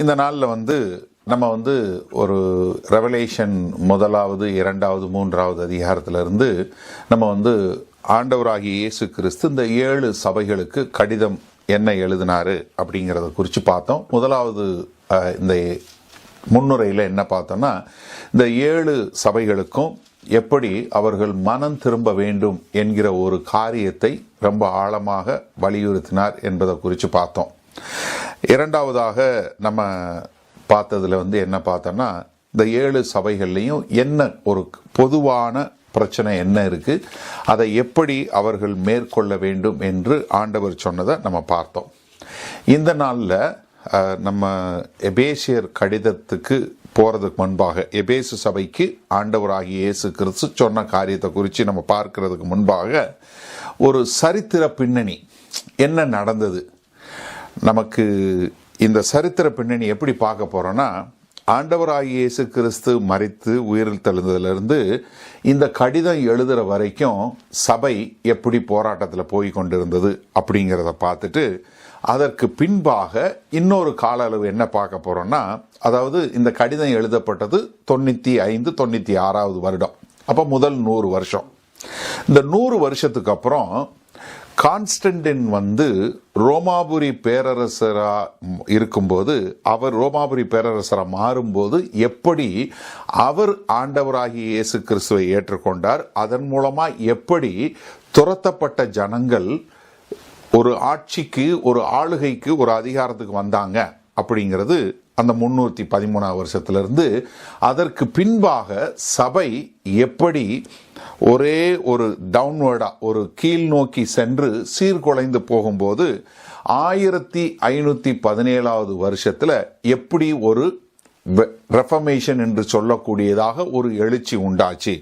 இந்த நாளில் நம்ம ஒரு ரெவலேஷன் முதலாவது, இரண்டாவது, மூன்றாவது அதிகாரத்திலிருந்து நம்ம ஆண்டவராகிய இயேசு கிறிஸ்து இந்த 7 சபைகளுக்கு கடிதம் என்ன எழுதினாரு அப்படிங்கிறத குறித்து பார்த்தோம். முதலாவது இந்த முன்னுரையில் என்ன பார்த்தோம்னா, இந்த 7 சபைகளுக்கும் எப்படி அவர்கள் மனம் திரும்ப வேண்டும் என்கிற ஒரு காரியத்தை ரொம்ப ஆழமாக வலியுறுத்தினார் என்பதை குறித்து பார்த்தோம். இரண்டாவதாக நம்ம பார்த்ததுல என்ன பார்த்தோம்னா, இந்த 7 சபைகள்லையும் என்ன ஒரு பொதுவான பிரச்சனை என்ன இருக்கு, அதை எப்படி அவர்கள் மேற்கொள்ள வேண்டும் என்று ஆண்டவர் சொன்னதை நம்ம பார்த்தோம். இந்த நாளில் நம்ம எபேசியர் கடிதத்துக்கு போறதுக்கு முன்பாக, எபேசு சபைக்கு ஆண்டவராகிய இயேசு கிறிஸ்து சொன்ன காரியத்தை குறித்து நம்ம பார்க்கறதுக்கு முன்பாக ஒரு சரித்திர பின்னணி என்ன நடந்தது, நமக்கு இந்த சரித்திர பின்னணி எப்படி பார்க்க போறோம்னா, ஆண்டவராகிய இயேசு கிறிஸ்து மரித்து உயிரில் தெழுந்ததிலிருந்து இந்த கடிதம் எழுதுகிற வரைக்கும் சபை எப்படி போராட்டத்தில் போய் கொண்டிருந்தது அப்படிங்கிறத பார்த்துட்டு, அதற்கு பின்பாக இன்னொரு கால அளவு என்ன பார்க்க போறோம்னா, அதாவது இந்த கடிதம் எழுதப்பட்டது 95, 96வது வருடம். அப்போ முதல் 100 வருஷம். இந்த 100 வருஷத்துக்கு அப்புறம் கான்ஸ்டன்டின் ரோமாபுரி பேரரசரா இருக்கும்போது, அவர் ரோமாபுரி பேரரசரா மாறும்போது எப்படி அவர் ஆண்டவராகிய இயேசு கிறிஸ்துவை ஏற்றுக்கொண்டார், அதன் மூலமா எப்படி துரத்தப்பட்ட ஜனங்கள் ஒரு ஆட்சிக்கு, ஒரு ஆளுகைக்கு, ஒரு அதிகாரத்துக்கு வந்தாங்க அப்படிங்கிறது அந்த 313 வருஷத்திலிருந்து. அதற்கு பின்பாக சபை எப்படி ஒரே ஒரு டவுன்வர்டா, ஒரு கீழ் நோக்கி சென்று சீர்குலைந்து போகும்போது 1517வது வருஷத்துல எப்படி ஒரு ரெஃபர்மேஷன் என்று சொல்லக்கூடியதாக ஒரு எழுச்சி உண்டாச்சு.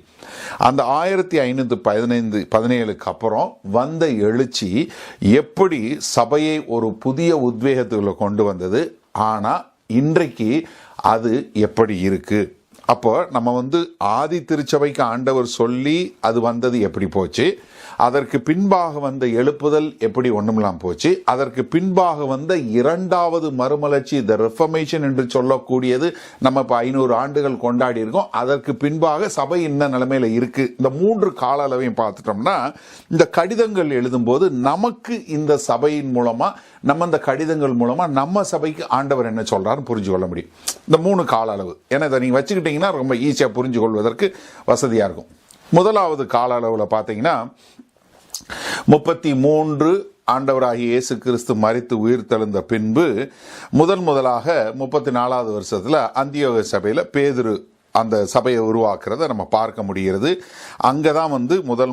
அந்த 1517க்கு அப்புறம் வந்த எழுச்சி எப்படி சபையை ஒரு புதிய உத்வேகத்துக்குள்ள கொண்டு வந்தது. ஆனா இன்றைக்கு அது எப்படி இருக்கு? அப்போ நம்ம ஆதி திருச்சபைக்கு ஆண்டவர் சொல்லி அது வந்தது எப்படி போச்சு, அதற்கு பின்பாக வந்த எழுப்புதல் எப்படி ஒண்ணுமில்லாம் போச்சு, அதற்கு பின்பாக வந்த இரண்டாவது மறுமலர்ச்சி, த ரெஃபர்மேஷன் என்று சொல்லக்கூடியது நம்ம இப்போ 500 ஆண்டுகள் கொண்டாடி இருக்கோம். அதற்கு பின்பாக சபை என்ன நிலைமையில இருக்கு, இந்த 3 கால அளவையும் பார்த்துட்டோம்னா, இந்த கடிதங்கள் எழுதும்போது நமக்கு இந்த சபையின் மூலமா, நம்ம இந்த கடிதங்கள் மூலமா நம்ம சபைக்கு ஆண்டவர் என்ன சொல்றாருன்னு புரிஞ்சு கொள்ள முடியும். இந்த 3 கால அளவு, ஏன்னா இதை நீங்க வச்சுக்கிட்டீங்கன்னா ரொம்ப ஈஸியா புரிஞ்சு கொள்வதற்கு வசதியா இருக்கும். முதலாவது கால அளவுல பாத்தீங்கன்னா 33 ஆண்டவராகிய இயேசு கிறிஸ்து மரித்து உயிர் தெழுந்த பின்பு முதலாக 34வது வருஷத்துல அந்தியோக சபையில பேதுரு அந்த சபையை உருவாக்குறத நம்ம பார்க்க முடிகிறது. அங்கதான்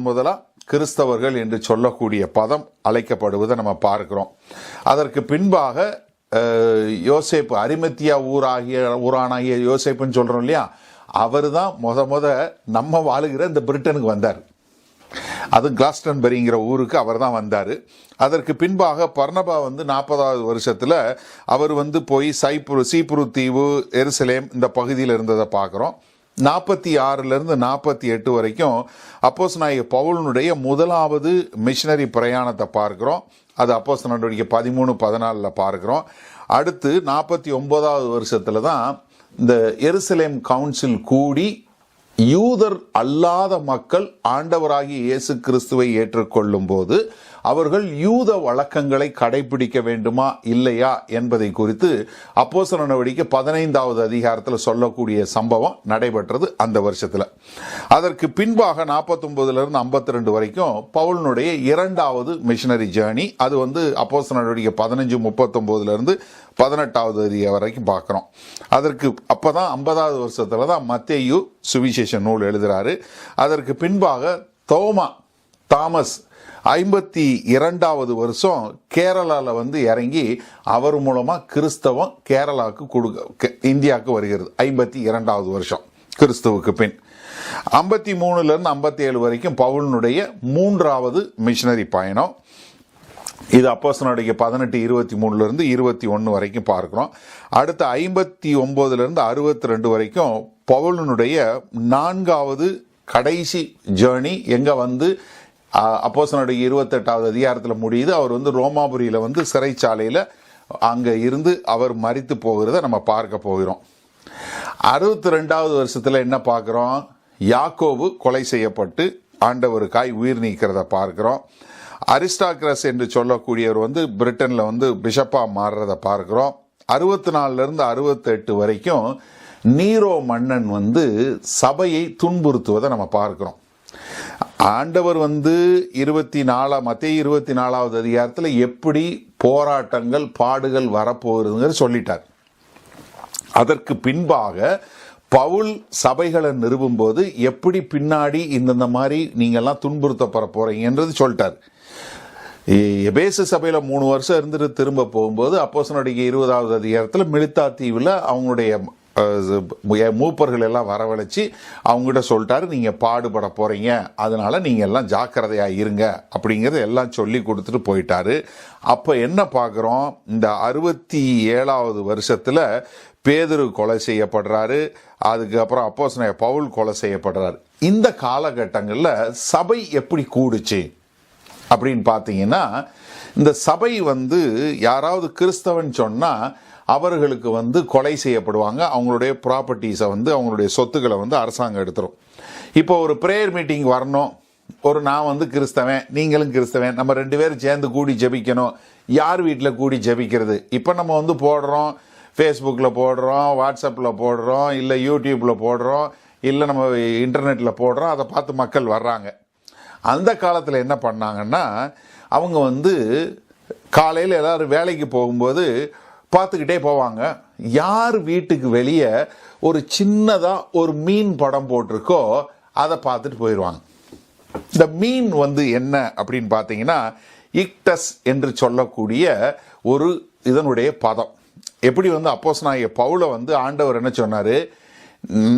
முதலா கிறிஸ்தவர்கள் என்று சொல்லக்கூடிய பதம் அழைக்கப்படுவதை நம்ம பார்க்கிறோம். அதற்கு பின்பாக யோசேப்பு, அரிமத்தியா ஊரானாகிய யோசேப்புன்னு சொல்றோம் இல்லையா, அவர் தான் முத நம்ம வாழுகிற இந்த பிரிட்டனுக்கு வந்தார். அது கிளாஸ்டன்பரிங்கிற ஊருக்கு அவர் தான் வந்தார். அதற்கு பின்பாக பர்னபா 40வது வருஷத்துல அவர் போய் சீப்புரு தீவு, எருசலேம் இந்த பகுதியில் இருந்ததை பார்க்கிறோம். 46லிருந்து 48 வரைக்கும் அப்போஸ்தலனாகிய பவுலினுடைய முதலாவது மிஷனரி பிரயாணத்தை பார்க்கிறோம். அது அப்போஸ்தலனுடைய 13-14 பார்க்கிறோம். அடுத்து 49வது வருஷத்துல தான் இந்த எருசலேம் கவுன்சில் கூடி யூதர் அல்லாத மக்கள் ஆண்டவராகிய இயேசு கிறிஸ்துவை ஏற்றுக்கொள்ளும் போது அவர்கள் யூத வழக்கங்களை கடைபிடிக்க வேண்டுமா இல்லையா என்பதை குறித்து அப்போஸ்தலர் நடவடிக்கை 15வது அதிகாரத்தில் சொல்லக்கூடிய சம்பவம் நடைபெற்றது அந்த வருஷத்துல. அதற்கு பின்பாக 49லிருந்து 52 வரைக்கும் பவுலினுடைய இரண்டாவது மிஷனரி ஜேர்னி. அது அப்போஸ்தலர் நடவடிக்கை 15-39லிருந்து 18வது அதிகாரம் வரைக்கும் பார்க்கிறோம். அதற்கு அப்பதான் 50வது வருஷத்துல தான் மத்தேயு சுவிசேஷ நூல் எழுதுறாரு. அதற்கு பின்பாக தாமஸ் 52வது வருஷம் கேரளால இறங்கி அவர் மூலமா கிறிஸ்தவம் கேரளாவுக்கு இந்தியாவுக்கு வருகிறது. 52வது வருஷம் கிறிஸ்துவுக்கு பின். 53லிருந்து 57 வரைக்கும் பவுலினுடைய 3வது மிஷனரி பயணம். இது அப்போஸ்தலனுடைய 18-23லிருந்து 21 வரைக்கும் பார்க்கிறோம். அடுத்த 59லிருந்து 62 வரைக்கும் பவுலினுடைய 4வது கடைசி ஜேர்னி எங்க அப்போஸ்தலனுடைய 28வது அதிகாரத்தில் முடியுது. அவர் ரோமாபுரியில சிறைச்சாலையில அங்க இருந்து அவர் மரித்து போகிறத நம்ம பார்க்க போகிறோம். 62வது வருஷத்துல என்ன பார்க்கிறோம்? யாக்கோபு கொலை செய்யப்பட்டு ஆண்டவருக்காய் உயிர் நீக்கிறத பார்க்கிறோம். அரிஸ்டாக்ரஸ் என்று சொல்லக்கூடியவர் பிரிட்டன்ல பிஷப்பா மாறுறத பார்க்கிறோம். 64 இருந்து 68 வரைக்கும் நீரோ மன்னன் சபையை துன்புறுத்துவதை நம்ம பார்க்கிறோம். ஆண்டவர் 24 மத்தேயு 24வது அதிகாரத்தில் எப்படி போராட்டங்கள் பாடுகள் வரப்போகுதுங்கிற சொல்லிட்டார். அதற்கு பின்பாக பவுல் சபைகளை நிறுவும் போது எப்படி பின்னாடி இந்த மாதிரி நீங்கெல்லாம் துன்புறுத்தப்பட போறீங்கன்றது சொல்லிட்டார். எபேசு சபையில 3 வருஷம் இருந்துட்டு திரும்ப போகும்போது அப்போஸ்தலர்களுடைய 20வது அதிகாரத்தில் மிலித்தா தீவில் அவங்களுடைய மூப்பர்கள் எல்லாம் வரவழைச்சு அவங்ககிட்ட சொல்லிட்டாரு, நீங்க பாடுபட போறீங்க, அதனால நீங்க எல்லாம் ஜாக்கிரதையா இருங்க அப்படிங்கறத எல்லாம் சொல்லி கொடுத்துட்டு போயிட்டாரு. அப்ப என்ன பார்க்கிறோம்? இந்த 67வது வருஷத்துல பேதுரு கொலை செய்யப்படுறாரு. அதுக்கப்புறம் அப்போஸ்தலனாகிய பவுல் கொலை செய்யப்படுறாரு. இந்த காலகட்டங்கள்ல சபை எப்படி கூடுச்சு அப்படின்னு பார்த்தீங்கன்னா, இந்த சபை யாராவது கிறிஸ்தவன் சொன்னா அவர்களுக்கு கொலை செய்யப்படுவாங்க. அவங்களுடைய ப்ராப்பர்ட்டிஸை அவங்களுடைய சொத்துக்களை அரசாங்கம் எடுத்துரும். இப்போ ஒரு ப்ரேயர் மீட்டிங் வரணும், நான் கிறிஸ்தவன், நீங்களும் கிறிஸ்தவன், நம்ம 2 பேரும் சேர்ந்து கூடி ஜெபிக்கணும். யார் வீட்டில் கூடி ஜெபிக்கிறது? இப்போ நம்ம போடுறோம், ஃபேஸ்புக்கில் போடுறோம், வாட்ஸ்அப்பில் போடுறோம், இல்லை யூடியூப்பில் போடுறோம், இல்லை நம்ம இன்டர்நெட்டில் போடுறோம். அதை பார்த்து மக்கள் வர்றாங்க. அந்த காலத்தில் என்ன பண்ணாங்கன்னா, அவங்க காலையில் எல்லாரும் வேலைக்கு போகும்போது பார்த்துக்கிட்டே போவாங்க. யார் வீட்டுக்கு வெளியே ஒரு சின்னதாக ஒரு மீன் படம் போட்டிருக்கோ அதை பார்த்துட்டு போயிடுவாங்க. இந்த மீன் என்ன அப்படின்னு பார்த்தீங்கன்னா, இக்டஸ் என்று சொல்லக்கூடிய ஒரு இதனுடைய பதம். எப்படி அப்போஸ்தலனாகிய பவுலை ஆண்டவர் என்ன சொன்னாரு?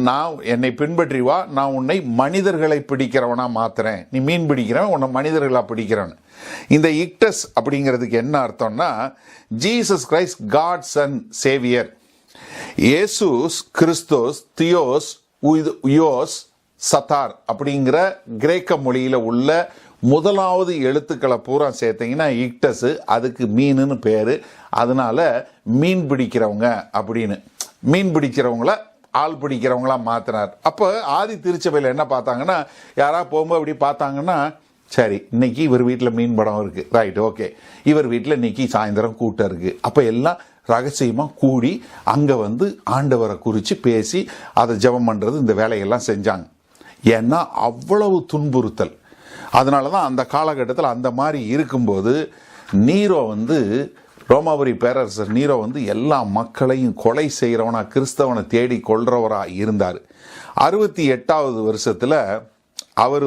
நான் என்னை பின்பற்றி வா, நான் உன்னை மனிதர்களை பிடிக்கிறவனா மாத்துறேன், நீ மீன் பிடிக்கிறவன், உன்னை மனிதர்களா பிடிக்கிறவன். இந்த இக்டஸ் அப்படிங்கிறதுக்கு என்ன அர்த்தம்னா, Jesus Christ God son saviour. இயேசுஸ் கிறிஸ்தோஸ் தியோஸ் உயோஸ் சத்தார் அப்படிங்கிற கிரேக்க மொழியில உள்ள முதலாவது எழுத்துக்களை பூரா சேர்த்தீங்கன்னா இக்டஸ், அதுக்கு மீனுன்னு பேரு. அதனால மீன் பிடிக்கிறவங்க அப்படின்னு, மீன் பிடிக்கிறவங்கள ஆள் பிடிக்கிறவங்களா மாத்தினார். அப்போ ஆதி திருச்சபையில் என்ன பார்த்தாங்கன்னா, யாராவது போகும்போது அப்படி பார்த்தாங்கன்னா, சரி இன்னைக்கு இவர் வீட்டில் மீன் படம் இருக்கு, ரைட் ஓகே, இவர் வீட்டில் இன்னைக்கு சாயந்தரம் கூட்டம் இருக்கு. அப்போ எல்லாம் ரகசியமாக கூடி அங்கே ஆண்டவரை குறித்து பேசி அதை ஜெபம் பண்ணுறது, இந்த வேலையெல்லாம் செஞ்சாங்க. ஏன்னா அவ்வளவு துன்புறுத்தல். அதனால தான் அந்த காலகட்டத்தில் அந்த மாதிரி இருக்கும்போது நீரோ ரோமாபுரி பேரரசர் நீரோ எல்லா மக்களையும் கொலை செய்கிறவனா, கிறிஸ்தவனை தேடி கொள்றவராக இருந்தார். 68வது வருஷத்தில் அவர்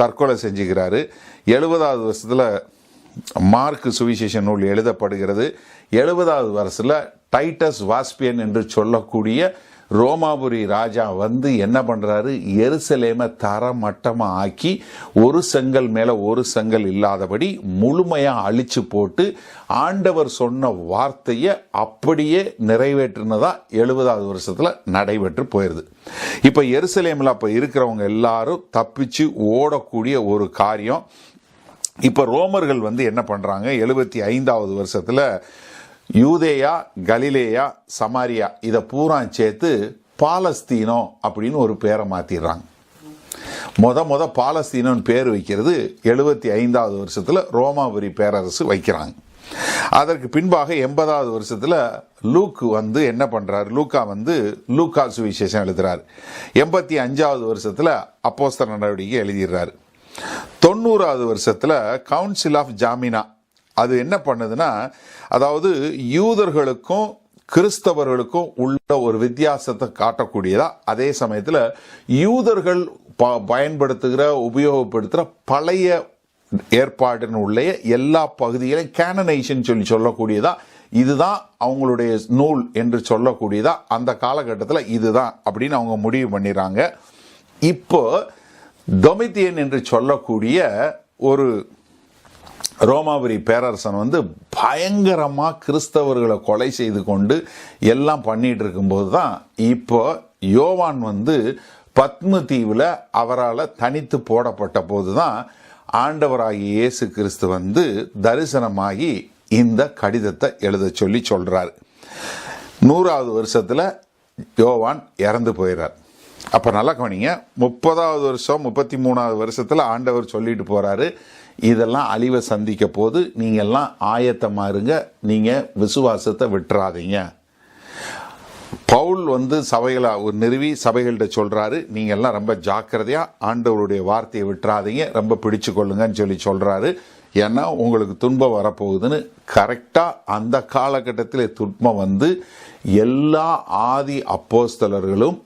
தற்கொலை செஞ்சுக்கிறாரு. 70வது வருஷத்தில் மார்க் சுவிசேஷ நூல் எழுதப்படுகிறது. 70வது வருஷத்தில் டைட்டஸ் வாஸ்பியன் என்று சொல்லக்கூடிய ரோமாபுரி ராஜா என்ன பண்றாரு? எருசலேமை தரமட்டமா ஆக்கி ஒரு செங்கல் மேல ஒரு செங்கல் இல்லாதபடி முழுமையா அழிச்சு போட்டு ஆண்டவர் சொன்ன வார்த்தையை அப்படியே நிறைவேற்றினதா 70வது வருஷத்துல நடைபெற்று போயிருது. இப்ப எருசலேமில் அப்ப இருக்கிறவங்க எல்லாரும் தப்பிச்சு ஓடக்கூடிய ஒரு காரியம். இப்ப ரோமர்கள் என்ன பண்றாங்க? 75வது வருஷத்துல யூதேயா, கலிலேயா, சமாரியா இதை பூரா சேர்த்து பாலஸ்தீனோ அப்படின்னு ஒரு பேரை மாத்திடுறாங்க. முத பாலஸ்தீனோன்னு பேர் வைக்கிறது 75வது வருஷத்துல ரோமாபுரி பேரரசு வைக்கிறாங்க. அதற்கு பின்பாக 80வது வருஷத்துல லூக் என்ன பண்றாரு? லூக்கா சுவிசேஷம் எழுதுறாரு. 85வது வருஷத்துல அப்போஸ்தலர் நடவடிக்கை எழுதிடுறாரு. 90வது வருஷத்துல கவுன்சில் ஆஃப் ஜாமினா அது என்ன பண்ணுதுன்னா, அதாவது யூதர்களுக்கும் கிறிஸ்தவர்களுக்கும் உள்ள ஒரு வித்தியாசத்தை காட்டக்கூடியதா, அதே சமயத்தில் யூதர்கள் பயன்படுத்துகிற உபயோகப்படுத்துகிற பழைய ஏற்பாட்டின் உள்ள எல்லா பகுதிகளையும் கேனனைசேஷன் சொல்லக்கூடியதா, இதுதான் அவங்களுடைய நூல் என்று சொல்லக்கூடியதா, அந்த காலகட்டத்தில் இதுதான் அப்படின்னு அவங்க முடிவு பண்ணிடுறாங்க. இப்போ டொமித்தியன் என்று சொல்லக்கூடிய ஒரு ரோமாபுரி பேரரசன் பயங்கரமா கிறிஸ்தவர்களை கொலை செய்து கொண்டு எல்லாம் பண்ணிட்டு இருக்கும்போது தான் இப்போ யோவான் பத்மு தீவுல அவரால் தனித்து போடப்பட்ட போதுதான் ஆண்டவராகிய இயேசு கிறிஸ்து தரிசனமாகி இந்த கடிதத்தை எழுத சொல்லி சொல்றாரு. 100வது வருஷத்துல யோவான் இறந்து போயிடுறார். அப்ப நல்லா கவனிங்க, 30வது வருஷம் 33வது வருஷத்துல ஆண்டவர் சொல்லிட்டு போறாரு, இதெல்லாம் அழிவை சந்திக்க போது, நீங்க எல்லாம் ஆயத்தமா இருங்க, நீங்க விசுவாசத்தை விட்டுறாதீங்க. பவுல் சபைகளை நிறுவி சபைகள்கிட்ட சொல்றாரு, நீங்க எல்லாம் ரொம்ப ஜாக்கிரதையா ஆண்டவருடைய வார்த்தையை விட்டுறாதீங்க, ரொம்ப பிடிச்சு கொள்ளுங்கன்னு சொல்லி சொல்றாரு. ஏன்னா உங்களுக்கு துன்பம் வரப்போகுதுன்னு. கரெக்டா அந்த காலகட்டத்தில் துன்பம் எல்லா ஆதி அப்போஸ்தலர்களும்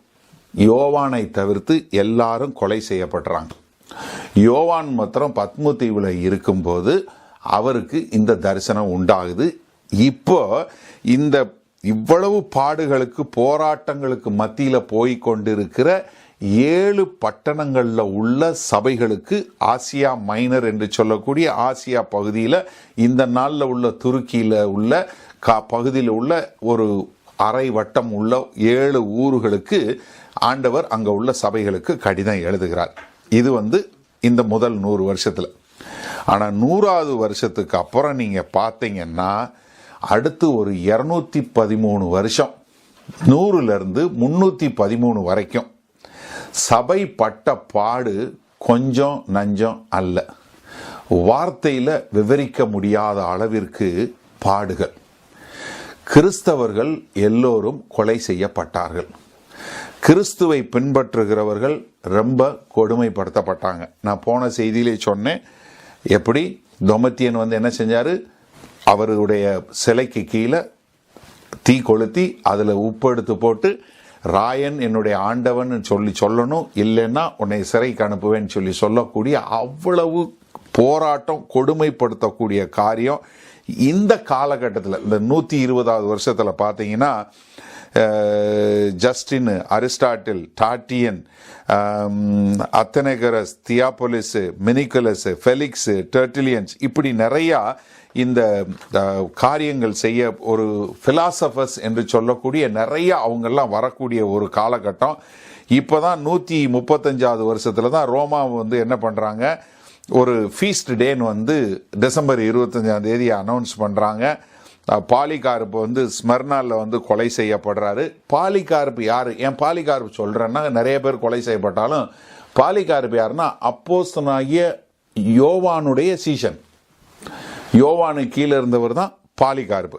யோவானை தவிர்த்து எல்லாரும் கொலை செய்யப்படுறாங்க. யோவான் மாத்திரம் பத்மு தீவுல இருக்கும்போது அவருக்கு இந்த தரிசனம் உண்டாகுது. இப்போ இந்த இவ்வளவு பாடுகளுக்கு போராட்டங்களுக்கு மத்தியில போய் கொண்டிருக்கிற 7 பட்டணங்கள்ல உள்ள சபைகளுக்கு, ஆசியா மைனர் என்று சொல்லக்கூடிய ஆசியா பகுதியில், இந்த நாளில் உள்ள துருக்கியில உள்ள பகுதியில் உள்ள ஒரு அரை வட்டம் உள்ள 7 ஊர்களுக்கு ஆண்டவர் அங்க உள்ள சபைகளுக்கு கடிதம் எழுதுகிறார். இது இந்த முதல் 100 வருஷத்துல. ஆனா 100வது வருஷத்துக்கு அப்புறம் நீங்க பார்த்தீங்கன்னா அடுத்து ஒரு 213 வருஷம், 100ல இருந்து 313 வரைக்கும் சபை பட்ட பாடு கொஞ்சம் நஞ்சம் அல்ல. வார்த்தையில விவரிக்க முடியாத அளவிற்கு பாடுகள். கிறிஸ்தவர்கள் எல்லோரும் கொலை செய்யப்பட்டார்கள். கிறிஸ்துவை பின்பற்றுகிறவர்கள் ரொம்ப கொடுமைப்படுத்தப்பட்டாங்க. நான் போன செய்தியிலே சொன்னேன், எப்படி தொமத்தியன் என்ன செஞ்சாரு, அவருடைய சிலைக்கு கீழே தீ கொளுத்தி அதில் உப்பு எடுத்து போட்டு, ராயன் என்னுடைய ஆண்டவன் சொல்லணும், இல்லைன்னா உன்னை சிறைக்கு அனுப்புவேன்னு சொல்லக்கூடிய அவ்வளவு போராட்டம், கொடுமைப்படுத்தக்கூடிய காரியம் இந்த காலகட்டத்தில். இந்த 120வது வருஷத்தில் பார்த்தீங்கன்னா ஜஸ்டின், அரிஸ்டாட்டில், டாட்டியன், அத்தனேகரஸ், தியாபோலிஸ், மினிகுலஸ், ஃபெலிக்ஸ், டெர்டிலியன்ஸ், இப்படி நிறையா இந்த காரியங்கள் செய்ய ஒரு பிலாசபர்ஸ் என்று சொல்லக்கூடிய நிறைய அவங்கெல்லாம் வரக்கூடிய ஒரு காலகட்டம். இப்போதான் 135வது வருஷத்துல தான் ரோமா என்ன பண்றாங்க, ஒரு ஃபீஸ்ட் டேன்னு டிசம்பர் 25ஆம் தேதி அனௌன்ஸ் பண்றாங்க. பாலிகார்ப்பு ஸ்மர்னால கொலை செய்யப்படுறாரு. பாலிகார்ப்பு யாரு? ஏன் பாலிகார்ப்பு சொல்றேன்னா, நிறைய பேர் கொலை செய்யப்பட்டாலும் பாலிகார்ப்பு யாருன்னா அப்போஸ்தலனாகிய யோவானுடைய சீஷன். யோவானு கீழே இருந்தவர் தான் பாலிகார்ப்பு.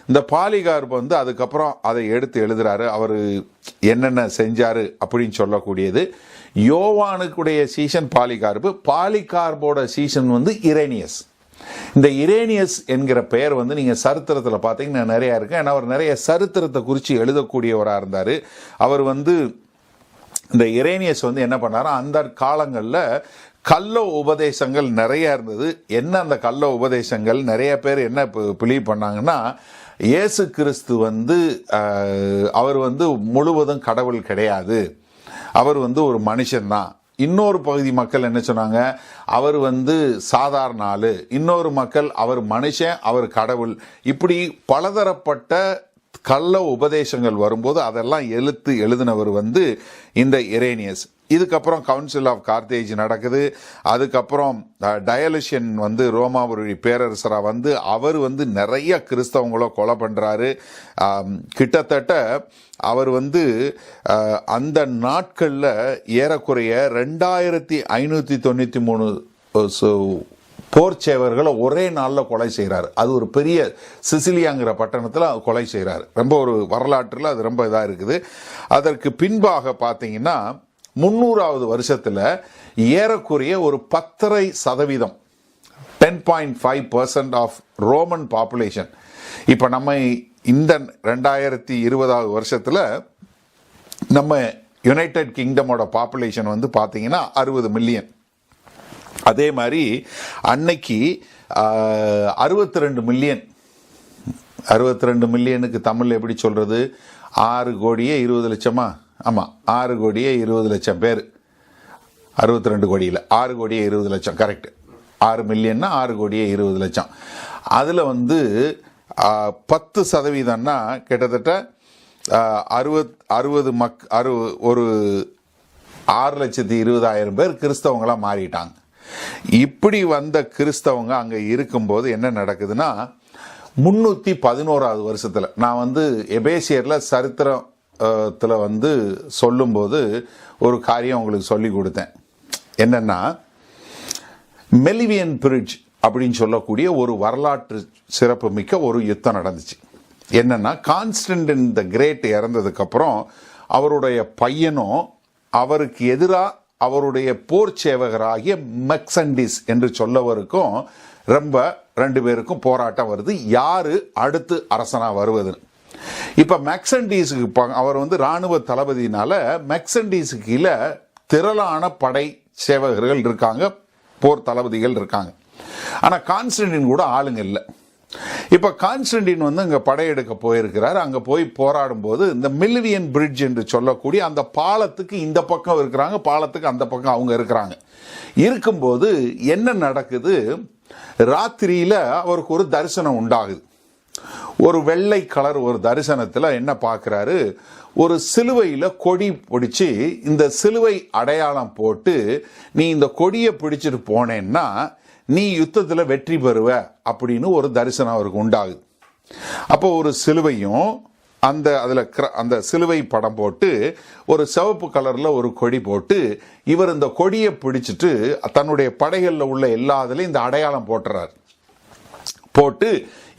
இந்த பாலிகார்ப்பு அதுக்கப்புறம் அதை எடுத்து எழுதுறாரு, அவர் என்னென்ன செஞ்சாரு அப்படின்னு சொல்லக்கூடியது. யோவானுக்குடைய சீசன் பாலிகார்ப்பு, பாலிகார்போட சீசன் இரேனியஸ். இந்த இரேனியஸ் என்கிற பெயர் நீங்க சரித்திரத்தில் பார்த்தீங்கன்னா நிறைய இருக்கு. ஏன்னா அவர் நிறைய சரித்திரத்தை குறித்து எழுதக்கூடியவராக இருந்தாரு. அவர் இந்த இரேனியஸ் என்ன பண்ணாரு, அந்த காலங்களில் கள்ள உபதேசங்கள் நிறைய இருந்தது. என்ன அந்த கள்ள உபதேசங்கள்? நிறைய பேர் என்ன பிலீவ் பண்ணாங்கன்னா, இயேசு கிறிஸ்து அவர் முழுவதும் கடவுள் கிடையாது, அவர் ஒரு மனுஷன்தான். இன்னொரு பகுதி மக்கள் என்ன சொன்னாங்க, அவர் சாதாரண ஆளு. இன்னொரு மக்கள் அவர் மனுஷன், அவர் கடவுள். இப்படி பலதரப்பட்ட கள்ள உபதேசங்கள் வரும்போது அதெல்லாம் எழுதினவர் இந்த இரேனியஸ். இதுக்கப்புறம் கவுன்சில் ஆஃப் கார்த்தேஜ் நடக்குது. அதுக்கப்புறம் டயலிஷியன் ரோமாவுடைய பேரரசரா அவர் நிறைய கிறிஸ்தவங்களோ கொலை பண்றாரு. கிட்டத்தட்ட அவர் அந்த நாட்கள்ல ஏறக்குறைய 2593 போர்ச்சேவர்களை ஒரே நாளில் கொலை செய்கிறாரு. அது ஒரு பெரிய சிசிலியாங்கிற பட்டணத்தில் கொலை செய்கிறாரு. ரொம்ப ஒரு வரலாற்றில் அது ரொம்ப இதாக இருக்குது. அதற்கு பின்பாக பார்த்தீங்கன்னா 300வது வருஷத்தில் ஏறக்குறைய ஒரு 10.5%, 10.5% ஆஃப் ரோமன் பாப்புலேஷன். இப்போ நம்ம இந்த 2020வது வருஷத்தில் நம்ம யுனைடெட் கிங்டமோட பாப்புலேஷன் பார்த்தீங்கன்னா 60 மில்லியன். அதே மாதிரி அன்னைக்கு 62 மில்லியன். 62 மில்லியனுக்கு தமிழ் எப்படி சொல்றது? 6 கோடியே 20 லட்சமா? ஆமா, 6 கோடியே 20 லட்சம் பேர். 62 கோடியில் 6 கோடியே 20 லட்சம், கரெக்ட். 6 மில்லியன்னா 6 கோடியே 20 லட்சம். அதுல 10%ன்னா கிட்டத்தட்ட 60 ஒரு 6,20,000 பேர் கிறிஸ்தவங்களா மாறிட்டாங்க. இப்படி வந்த கிறிஸ்தவங்க அங்க இருக்கும்போது என்ன நடக்குதுன்னா, 311வது வருஷத்துல நான் எபேசியர்ல சரித்திரத்துல சொல்லும்போது ஒரு காரியம் உங்களுக்கு சொல்லி கொடுத்தேன். என்னன்னா, மெலிவியன் பிரிட்ஜ் அப்படின்னு சொல்லக்கூடிய ஒரு வரலாற்று சிறப்பு மிக்க ஒரு யுத்தம் நடந்துச்சு. என்னன்னா, கான்ஸ்டன்டின் த கிரேட் இறந்ததுக்கு அப்புறம் அவருடைய பையனும் அவருக்கு எதிராக அவருடைய போர் சேவகராகிய மெக்சண்டிஸ் என்று சொல்லவருக்கும் ரொம்ப 2 பேருக்கும் போராட்டம் வருது, யாரு அடுத்து அரசனா வருவது. இப்ப மெக்சண்டிஸுக்கு அவர் ராணுவ தளபதினால மெக்சண்டிஸுக்கு கீழே திரளான படை சேவகர்கள் இருக்காங்க, போர் தளபதிகள் இருக்காங்க. ஆனா கான்ஸ்டன்டின் கூட ஆளுங்க இல்லை. இப்ப கான்ஸ்டன்டின் அங்க படையெடுக்க போயிருக்கிறார். அங்க போய் போராடும் போது இந்த மில்லிவியன் பிரிட்ஜ் என்று சொல்லக்கூடிய அந்த பாலத்துக்கு இந்த பக்கம் இருக்கிறாங்க, பாலத்துக்கு அந்த பக்கம் அவங்க இருக்கிறாங்க. இருக்கும்போது என்ன நடக்குது, ராத்திரியில அவருக்கு ஒரு தரிசனம் உண்டாகுது. ஒரு வெள்ளை கலர் ஒரு தரிசனத்துல என்ன பார்க்கிறாரு, ஒரு சிலுவையில கொடி பிடிச்சு இந்த சிலுவை அடையாளம் போட்டு நீ இந்த கொடியை பிடிச்சிட்டு போனேன்னா நீ யுத்தத்துல வெற்றி பெறுவ அப்படின்னு ஒரு தரிசனம் அவருக்கு உண்டாகுது. அப்போ ஒரு சிலுவையும் அந்த சிலுவை படம் போட்டு ஒரு சிவப்பு கலர்ல ஒரு கொடி போட்டு இவர் இந்த கொடியை பிடிச்சிட்டு தன்னுடைய படைகள்ல உள்ள எல்லாத்துலயும் இந்த அடையாளம் போட்டு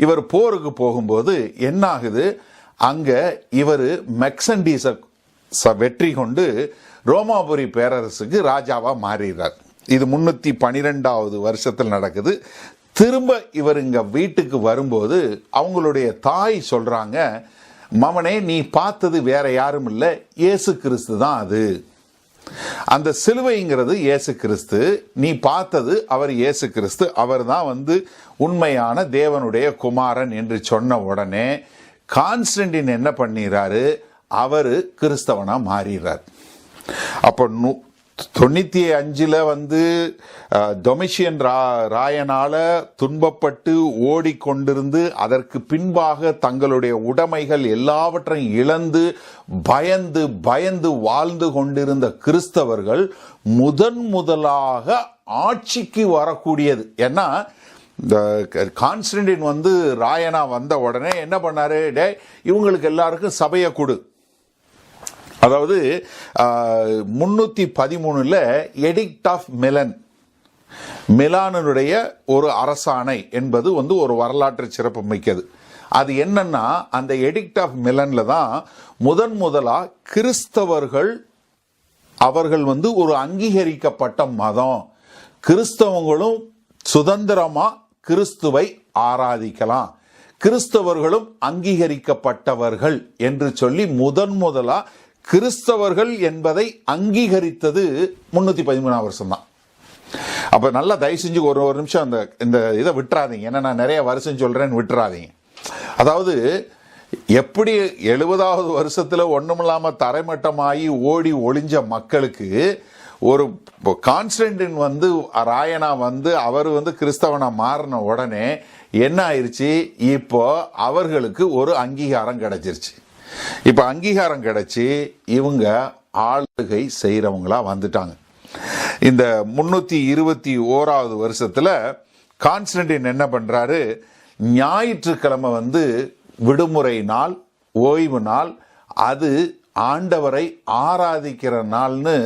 இவர் போருக்கு போகும்போது என்ன ஆகுது, அங்க இவர் மெக்சண்டீஸ வெற்றி கொண்டு ரோமாபுரி பேரரசுக்கு ராஜாவா மாறுகிறார். இது 312வது வருஷத்தில் நடக்குது. திரும்ப இவர் இங்க வீட்டுக்கு வரும்போது அவங்களுடைய தாய் சொல்றாங்க, மவனே நீ பார்த்தது வேற யாரும் இல்லை, இயேசு கிறிஸ்து தான் அது. அந்த சிலுவைங்கிறது இயேசு கிறிஸ்து, நீ பார்த்தது அவர் இயேசு கிறிஸ்து, அவர் தான் உண்மையான தேவனுடைய குமாரன் என்று சொன்ன உடனே கான்ஸ்டன்டின் என்ன பண்ணிறாரு, அவரு கிறிஸ்தவனா மாறிறார். அப்போ 95ல டொமிஷியன் ராயனால துன்பப்பட்டு ஓடிக்கொண்டிருந்து அதற்கு பின்பாக தங்களுடைய உடைமைகள் எல்லாவற்றையும் இழந்து பயந்து வாழ்ந்து கொண்டிருந்த கிறிஸ்தவர்கள் முதலாக ஆட்சிக்கு வரக்கூடியது. ஏன்னா கான்ஸ்டன்டின் ராயனா வந்த உடனே என்ன பண்ணாரு, இவங்களுக்கு எல்லாருக்கும் சபையை கொடு. அதாவது 313ல எடிக்ட் ஆஃப் மிலானுடைய ஒரு அரசாணை என்பது ஒரு வரலாற்று சிறப்பு மிக்கது. அது என்னன்னா, அந்த எடிக்ட் ஆஃப் மிலன்ல தான் முதலா கிறிஸ்தவர்கள் அவர்கள் ஒரு அங்கீகரிக்கப்பட்ட மதம், கிறிஸ்தவங்களும் சுதந்திரமா கிறிஸ்துவை ஆராதிக்கலாம், கிறிஸ்தவர்களும் அங்கீகரிக்கப்பட்டவர்கள் என்று சொல்லி முதலா கிறிஸ்தவர்கள் என்பதை அங்கீகரித்தது 313 வருஷம் தான். அப்ப நல்லா தயவு செஞ்சு ஒரு நிமிஷம் இந்த இதை விட்டுறாதீங்க. ஏன்னா நான் நிறைய வருஷம் சொல்றேன்னு விட்டுறாதீங்க. அதாவது எப்படி 70வது வருஷத்துல ஒண்ணுமில்லாம தரைமட்டமாகி ஓடி ஒளிஞ்ச மக்களுக்கு ஒரு கான்ஸ்டன்டின் ராயனா அவர் கிறிஸ்தவனா மாறின உடனே என்ன ஆயிருச்சு, இப்போ அவர்களுக்கு ஒரு அங்கீகாரம் கிடைச்சிருச்சு. இப்ப அங்கீகாரம் கிடைச்சி இவங்க ஆளுகை செய்யறவங்களா வந்துட்டாங்க. இந்த 321வது வருஷத்துல கான்ஸ்டன்டின் என்ன பண்றாரு, ஞாயிற்றுக்கிழமை விடுமுறை நாள், ஓய்வு நாள், அது ஆண்டவரை ஆராதிக்கிற நாள்னு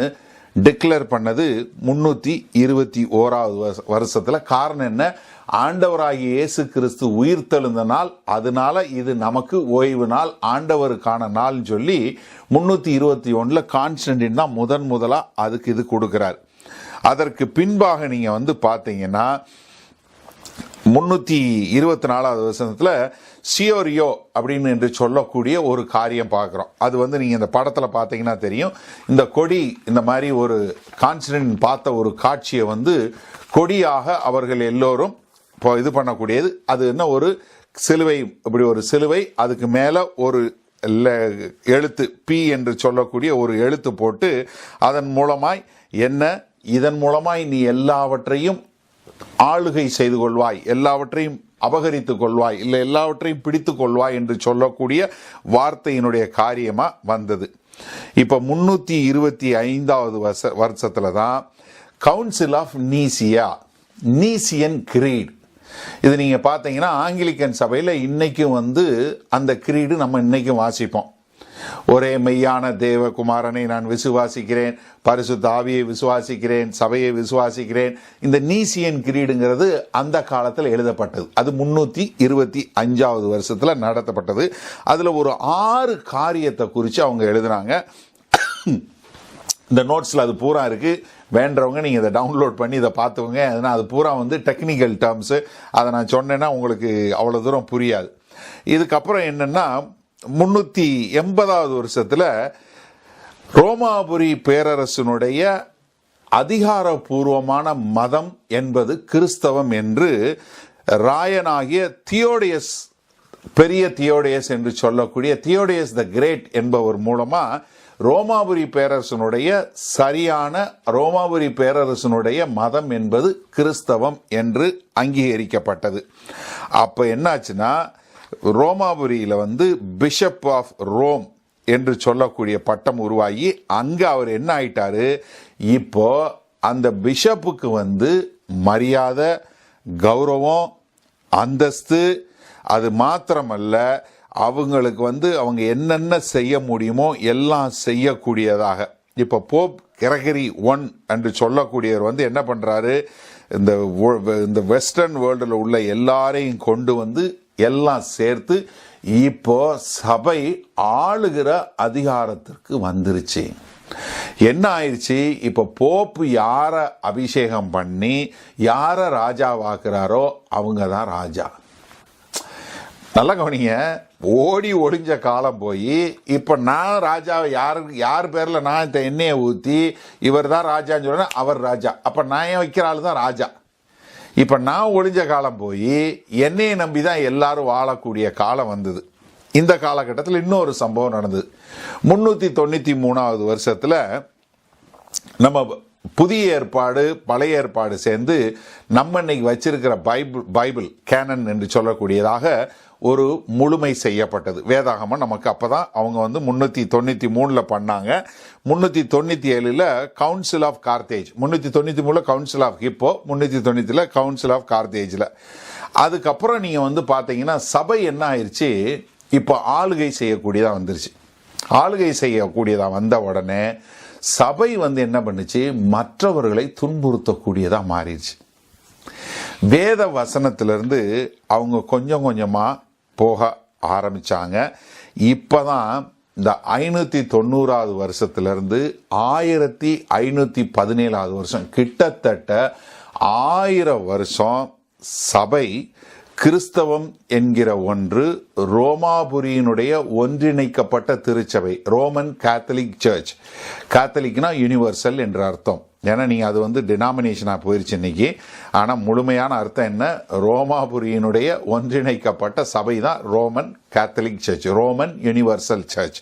டிக்ளேர் பண்ணது 321வது வருஷத்துல. காரணம் என்ன, ஆண்டவராகிய இயேசு கிறிஸ்து உயிர் தெழுந்த நாள், அதனால இது நமக்கு ஓய்வு நாள், ஆண்டவருக்கான நாள் சொல்லி 321ல கான்ஸ்டன்டின் தான் முதலா அதுக்கு இது கொடுக்கிறார். அதற்கு பின்பாக நீங்க பாத்தீங்கன்னா 324வது வருஷத்துல சியோரியோ அப்படின்னு என்று சொல்லக்கூடிய ஒரு காரியம் பார்க்கிறோம். அது நீங்க இந்த படத்துல பாத்தீங்கன்னா தெரியும். இந்த கொடி இந்த மாதிரி ஒரு கான்ஸ்டன்டின் பார்த்த ஒரு காட்சியை கொடியாக அவர்கள் எல்லோரும் இது பண்ணக்கூடியது. அது என்ன, ஒரு சிலுவை, இப்படி ஒரு சிலுவை, அதுக்கு மேல ஒரு எழுத்து பி என்று சொல்லக்கூடிய ஒரு எழுத்து போட்டு அதன் மூலமாய் என்ன, இதன் மூலமாய் நீ எல்லாவற்றையும் ஆளுகை செய்து கொள்வாய், எல்லாவற்றையும் அபகரித்துக் கொள்வாய், இல்லை எல்லாவற்றையும் பிடித்துக் கொள்வாய் என்று சொல்லக்கூடிய வார்த்தையினுடைய காரியமா வந்தது. இப்ப 325வது வருஷத்துல தான் கவுன்சில் ஆஃப் நீசியன் கிரீட், இது நீங்கள் பார்த்தீங்கன்னா ஆங்கிலிக்கன் சபையில் இன்றைக்கும் வந்து அந்த கிரீடு நம்ம இன்றைக்கும் வாசிப்போம். ஒரே மெய்யான தேவகுமாரனை நான் விசுவாசிக்கிறேன், பரிசுத்த ஆவியை விசுவாசிக்கிறேன், சபையை விசுவாசிக்கிறேன். இந்த நீசியன் கிரீடுங்கிறது அந்த காலத்தில் எழுதப்பட்டது. அது 325வது வருஷத்தில் நடத்தப்பட்டது. அதில் ஒரு 6 காரியத்தை குறித்து அவங்க எழுதுனாங்க. இந்த நோட்ஸில் அது பூரா இருக்குது. வேண்டவங்க நீங்கள் இதை டவுன்லோட் பண்ணி இதை பார்த்துக்கோங்க. அதனால் அது பூரா வந்து டெக்னிக்கல் டேர்ம்ஸு. அதை நான் சொன்னேன்னா உங்களுக்கு அவ்வளோ தூரம் புரியாது. இதுக்கப்புறம் என்னென்னா 380வது வருஷத்தில் ரோமாபுரி பேரரசனுடைய அதிகாரபூர்வமான மதம் என்பது கிறிஸ்தவம் என்று ராயனாகிய தியோடியஸ், பெரிய தியோடியஸ் என்று சொல்லக்கூடிய தியோடியஸ் த கிரேட் என்பவர் மூலமா ரோமாபுரி பேரரசனுடைய மதம் என்பது கிறிஸ்தவம் என்று அங்கீகரிக்கப்பட்டது. அப்ப என்னாச்சுன்னா ரோமாபுரியில வந்து பிஷப் ஆஃப் ரோம் என்று சொல்லக்கூடிய பட்டம் உருவாகி அங்க அவர் என்ன ஆயிட்டாரு, இப்போ அந்த பிஷப்புக்கு வந்து மரியாதை, கௌரவம், அந்தஸ்து, அது மாத்திரமல்ல அவங்களுக்கு வந்து அவங்க என்னென்ன செய்ய முடியுமோ எல்லாம் செய்யக்கூடியதாக. இப்போ போப் கிரகரி I என்று சொல்லக்கூடியவர் வந்து என்ன பண்றாரு, இந்த வெஸ்டர்ன் வேர்ல்டில் உள்ள எல்லாரையும் கொண்டு வந்து எல்லாம் சேர்த்து இப்போ சபை ஆளுகிற அதிகாரத்திற்கு வந்துருச்சு. என்ன ஆயிடுச்சு, இப்போ போப்பு யாரை அபிஷேகம் பண்ணி யாரை ராஜாவாக்குறாரோ அவங்க தான் ராஜா. நல்ல கவனிங்க, ஓடி ஒளிஞ்ச காலம் போய் இப்போ நான் ராஜாவை யார் பேரில் நான் எண்ணெயை ஊற்றி இவர் தான் ராஜான்னு சொல்றேன், அவர் ராஜா. அப்போ நான் ஏன் வைக்கிற ஆள் தான் ராஜா. இப்போ நான் ஒளிஞ்ச காலம் போய் என்னையை நம்பி தான் எல்லாரும் வாழக்கூடிய காலம் வந்தது. இந்த காலகட்டத்தில் இன்னொரு சம்பவம் நடந்தது. 393வது வருஷத்தில் நம்ம புதிய ஏற்பாடு பழைய ஏற்பாடு சேர்ந்து நம்ம இன்னைக்கு வச்சிருக்கிற பைபிள் கேனன் என்று சொல்லக்கூடியதாக ஒரு முழுமை செய்யப்பட்டது. வேதாகமம் நமக்கு அப்பதான் அவங்க வந்து 393 பண்ணாங்க. 397 council of Carthage, 393 council of Hippo, 390 council of கார்த்தேஜ்ல. அதுக்கப்புறம் நீங்க வந்து பாத்தீங்கன்னா சபை என்ன ஆயிடுச்சு, இப்போ ஆளுகை செய்யக்கூடியதா வந்துருச்சு. ஆளுகை செய்யக்கூடியதா வந்த உடனே சபை வந்து என்ன பண்ணுச்சு, மற்றவர்களை துன்புறுத்தக்கூடியதா மாறிடுச்சு. வேத வசனத்திலிருந்து அவங்க கொஞ்சம் கொஞ்சமா போக ஆரம்பிச்சாங்க. இப்பதான் இந்த 590வது வருஷத்திலிருந்து 1517வது வருஷம், கிட்டத்தட்ட 1000 வருஷம் சபை கிறிஸ்தவம் என்கிற ஒன்று ரோமாபுரியினுடைய ஒன்றிணைக்கப்பட்ட திருச்சபை, ரோமன் கேத்தலிக் சர்ச். கேத்தலிக்னா யூனிவர்சல் என்ற அர்த்தம். ஏன்னா நீங்க அது வந்து டினாமினேஷனா போயிருச்சு இன்னைக்கு. ஆனா முழுமையான அர்த்தம் என்ன, ரோமாபுரியினுடைய ஒன்றிணைக்கப்பட்ட சபை தான் Roman Catholic church, Roman universal church.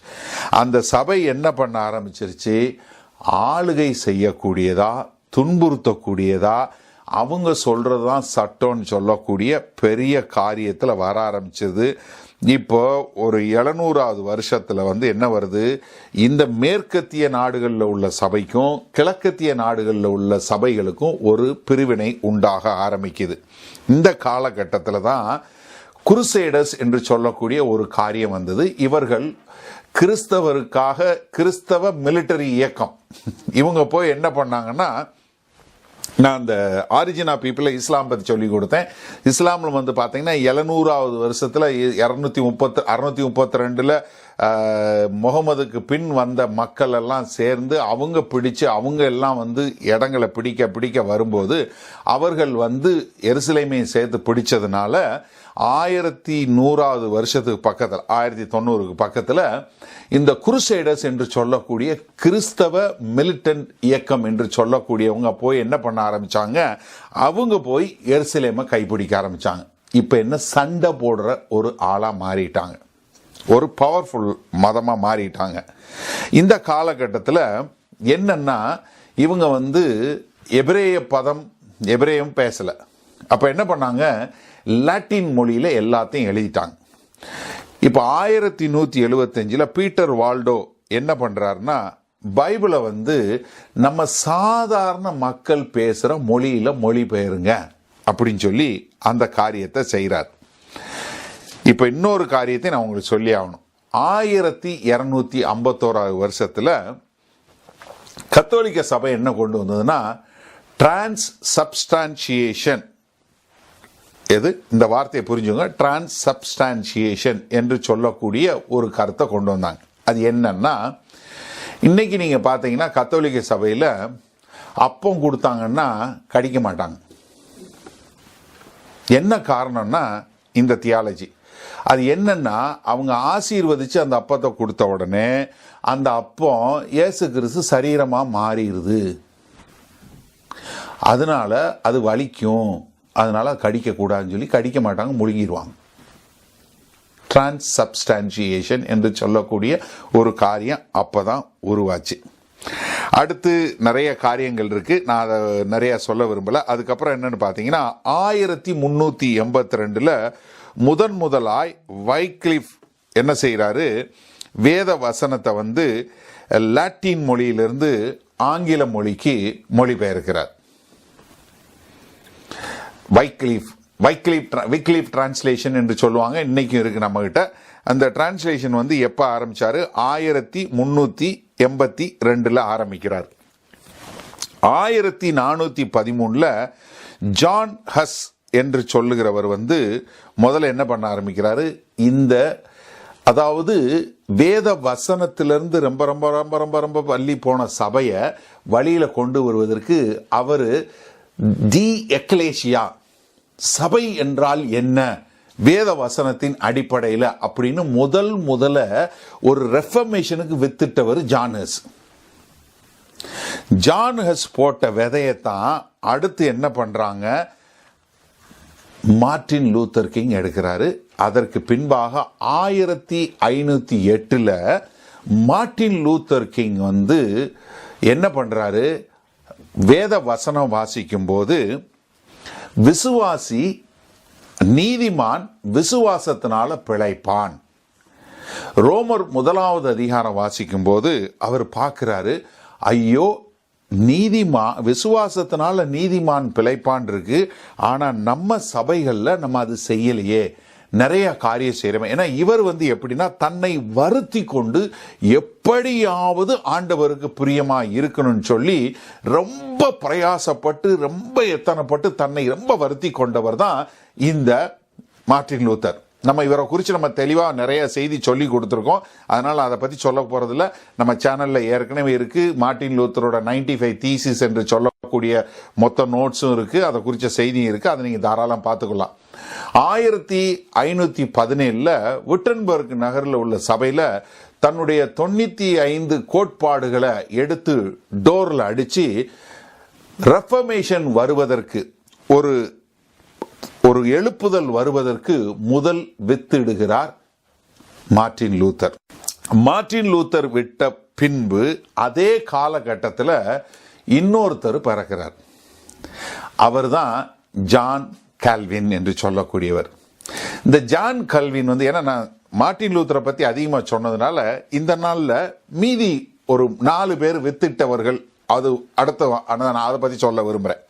அந்த சபை என்ன பண்ண ஆரம்பிச்சிருச்சு, ஆளுகை செய்யக்கூடியதா, துன்புறுத்தக்கூடியதா, அவங்க சொல்றதுதான் சட்டம்னு சொல்லக்கூடிய பெரிய காரியத்துல வர ஆரம்பிச்சது. இப்போ ஒரு 700வது வருஷத்துல வந்து என்ன வருது, இந்த மேற்கத்திய நாடுகளில் உள்ள சபைக்கும் கிழக்கத்திய நாடுகளில் உள்ள சபைகளுக்கும் ஒரு பிரிவினை உண்டாக ஆரம்பிக்குது. இந்த காலகட்டத்தில் தான் குருசேடர்ஸ் என்று சொல்லக்கூடிய ஒரு காரியம் வந்தது. இவர்கள் கிறிஸ்தவருக்காக கிறிஸ்தவ மிலிட்டரி இயக்கம். இவங்க போய் என்ன பண்ணாங்கன்னா, நான் அந்த ஆரிஜின் ஆஃப் பீப்புளை இஸ்லாம் பற்றி சொல்லி கொடுத்தேன். இஸ்லாமில் வந்து பார்த்தீங்கன்னா 700வது வருஷத்தில் 632 முகமதுக்கு பின் வந்த மக்கள் எல்லாம் சேர்ந்து அவங்க பிடிச்சு அவங்க எல்லாம் வந்து இடங்களை பிடிக்க வரும்போது அவர்கள் வந்து எருசலேமை சேர்த்து பிடிச்சதுனால 1100வது வருஷத்துக்கு பக்கத்தில் 1090க்கு பக்கத்தில் இந்த குருசேடர்ஸ் என்று சொல்லக்கூடிய கிறிஸ்தவ மிலிட்டன்ட் இயக்கம் என்று சொல்லக்கூடியவங்க போய் என்ன பண்ண ஆரம்பிச்சாங்க, அவங்க போய் எருசலேமை கைப்பிடிக்க ஆரம்பிச்சாங்க. இப்போ என்ன, சண்டை போடுற ஒரு ஆளா மாறிட்டாங்க, ஒரு பவர்ஃபுல் மதமா மாறிட்டாங்க. இந்த காலகட்டத்தில் என்னன்னா இவங்க வந்து எபிரேயம் பேசல. அப்ப என்ன பண்ணாங்க, லாட்டின் மொழியில எல்லாத்தையும் எழுதிட்டாங்க. இப்ப 1175 பீட்டர் வால்டோ என்ன பண்றாருன்னா, பைபிளை வந்து நம்ம சாதாரண மக்கள் பேசுற மொழியில மொழிபெயருங்க அப்படின்னு சொல்லி அந்த காரியத்தை செய்கிறார். இப்போ இன்னொரு காரியத்தை நான் உங்களுக்கு சொல்லி ஆகணும். 1251 வருஷத்தில் கத்தோலிக்க சபை என்ன கொண்டு வந்ததுன்னா டிரான்ஸ்சப்ஸ்டான்சியேஷன். எது இந்த வார்த்தையை புரிஞ்சுங்க, டிரான்ஸ்சப்ஸ்டான்சியேஷன் என்று சொல்லக்கூடிய ஒரு கருத்தை கொண்டு வந்தாங்க. அது என்னன்னா, இன்னைக்கு நீங்க பார்த்தீங்கன்னா கத்தோலிக்க சபையில் அப்பம் கொடுத்தாங்கன்னா கடிக்க மாட்டாங்க. என்ன காரணம்னா இந்த தியாலஜி. அது என்னன்னா, அவங்க ஆசீர்வதிச்சு அந்த அப்பத்தை கொடுத்த உடனே அந்த அப்பம் இயேசு கிறிஸ்து சரீரமா மாறிடுது. அதனால அது வலிக்கும், அதனால கடிக்க கூடாதுன்னு சொல்லி கடிக்க மாட்டாங்க, முழுங்கிடுவாங்க. டிரான்ஸ்சப்ஸ்டான்சியேஷன் என்று சொல்லக்கூடிய ஒரு காரியம் அப்பதான் உருவாச்சு. அடுத்து நிறைய காரியங்கள் இருக்கு, நான் அதை நிறைய சொல்ல விரும்பல. அதுக்கப்புறம் என்னன்னு பார்த்தீங்கன்னா 1382 முதலாய் வைக்லிஃப் என்ன செய்யறாரு, வேத வசனத்தை வந்து லாட்டின் மொழியிலிருந்து ஆங்கில மொழிக்கு மொழிபெயர்க்கிறார். வைக்லிஃப் டிரான்ஸ்லேஷன் என்று சொல்லுவாங்க, இன்னைக்கும் இருக்கு நம்ம கிட்ட. அந்த டிரான்ஸ்லேஷன் வந்து எப்ப ஆரம்பிச்சாரு, 1382 ஆரம்பிக்கிறார். 1413 ஜான் ஹஸ் என்று சொல்லுகிறவர் வந்து முதல்ல என்ன பண்ண ஆரம்பிக்கிறாரு, இந்த அதாவது வேத வசனத்திலிருந்து ரொம்ப ரொம்ப ரொம்ப ரொம்ப ரொம்ப பள்ளி போன சபையை வழியில கொண்டு வருவதற்கு அவரு தி எக்லேசியா, சபை என்றால் என்ன, வேத வசனத்தின் அடிப்படையில் அப்படின்னு முதல்ல ஒரு ரெஃபர்மேஷனுக்கு வித்திட்டவர் ஜான் ஹஸ். ஜான் ஹஸ் போட்ட விதையத்தான் அடுத்து என்ன பண்றாங்க, மார்ட்டின் லூத்தர் கிங் எடுக்கிறாரு. அதற்கு பின்பாக 1508 மார்ட்டின் லூத்தர் கிங் வந்து என்ன பண்றாரு, வேத வசனம் வாசிக்கும் போது விசுவாசி நீதிமான் விசுவாசத்தினால பிழைப்பான். ரோமர் 1 அதிகாரம் வாசிக்கும் போது அவர் பார்க்கிறாரு, ஐயோ விசுவாசத்தினால நீதிமான் பிழைப்பான் இருக்கு, ஆனா நம்ம சபைகள்ல நம்ம அது செய்யலையே, நிறைய காரியம் செய்யறோம். ஏன்னா இவர் வந்து எப்படின்னா தன்னை வருத்தி கொண்டு எப்படியாவது ஆண்டவருக்கு பிரியமா இருக்கணும்னு சொல்லி ரொம்ப பிரயாசப்பட்டு ரொம்ப எத்தனைப்பட்டு தன்னை ரொம்ப வருத்தி கொண்டவர் தான் இந்த மார்ட்டின் லூத்தர். நம்ம இவரை குறித்து நம்ம தெளிவாக நிறைய செய்தி சொல்லி கொடுத்துருக்கோம், அதனால் அதை பற்றி சொல்ல போகிறதில்ல. நம்ம சேனலில் ஏற்கனவே இருக்குது, மார்ட்டின் லூத்தரோட 95 தீசிஸ் என்று சொல்லக்கூடிய மொத்த நோட்ஸும் இருக்குது, அதை குறித்த செய்தியும் இருக்குது, அதை நீங்கள் தாராளம் பார்த்துக்கலாம். 1517 விட்டன்பர்க் நகரில் உள்ள சபையில் தன்னுடைய 95 கோட்பாடுகளை எடுத்து டோரில் அடித்து ரெஃபர்மேஷன் வருவதற்கு ஒரு எழுப்புதல் வருவதற்கு முதல் வித்திடுகிறார் மார்ட்டின் லூத்தர். மார்ட்டின் லூத்தர் விட்ட பின்பு அதே காலகட்டத்தில் இன்னொருத்தர் பிறக்கிறார். அவர்தான் ஜான் கால்வின் என்று சொல்லக்கூடியவர். இந்த ஜான் கால்வின் வந்து, ஏன்னா நான் மார்ட்டின் லூத்தரை பற்றி அதிகமாக சொன்னதுனால இந்த நாளில் மீதி ஒரு 4 பேர் வித்திட்டவர்கள் அது அடுத்த நான் அதை பற்றி சொல்ல விரும்புகிறேன்.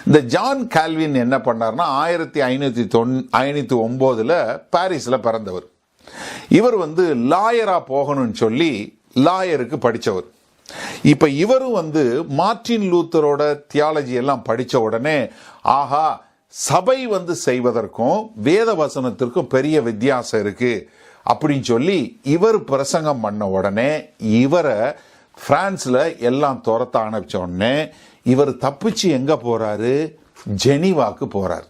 இந்த ஜான் கால்வின் என்ன பண்ணார்னா 1509 பாரிஸில் பிறந்தவர். இவர் வந்து லாயரா போகணும்னு சொல்லி லாயருக்கு படித்தவர். இப்போ இவரும் வந்து மார்ட்டின் லூத்தரோட தியாலஜி எல்லாம் படித்த உடனே, ஆஹா, சபை வந்து செய்வதற்கும் வேத வசனத்திற்கும் பெரிய வித்தியாசம் இருக்கு அப்படின்னு சொல்லி இவர் பிரசங்கம் பண்ண உடனே இவரை பிரான்ஸ்ல எல்லாம் துரத்த ஆரம்பிச்ச உடனே இவர் தப்பிச்சு எங்க போறாரு, ஜெனீவாக்கு போறார்.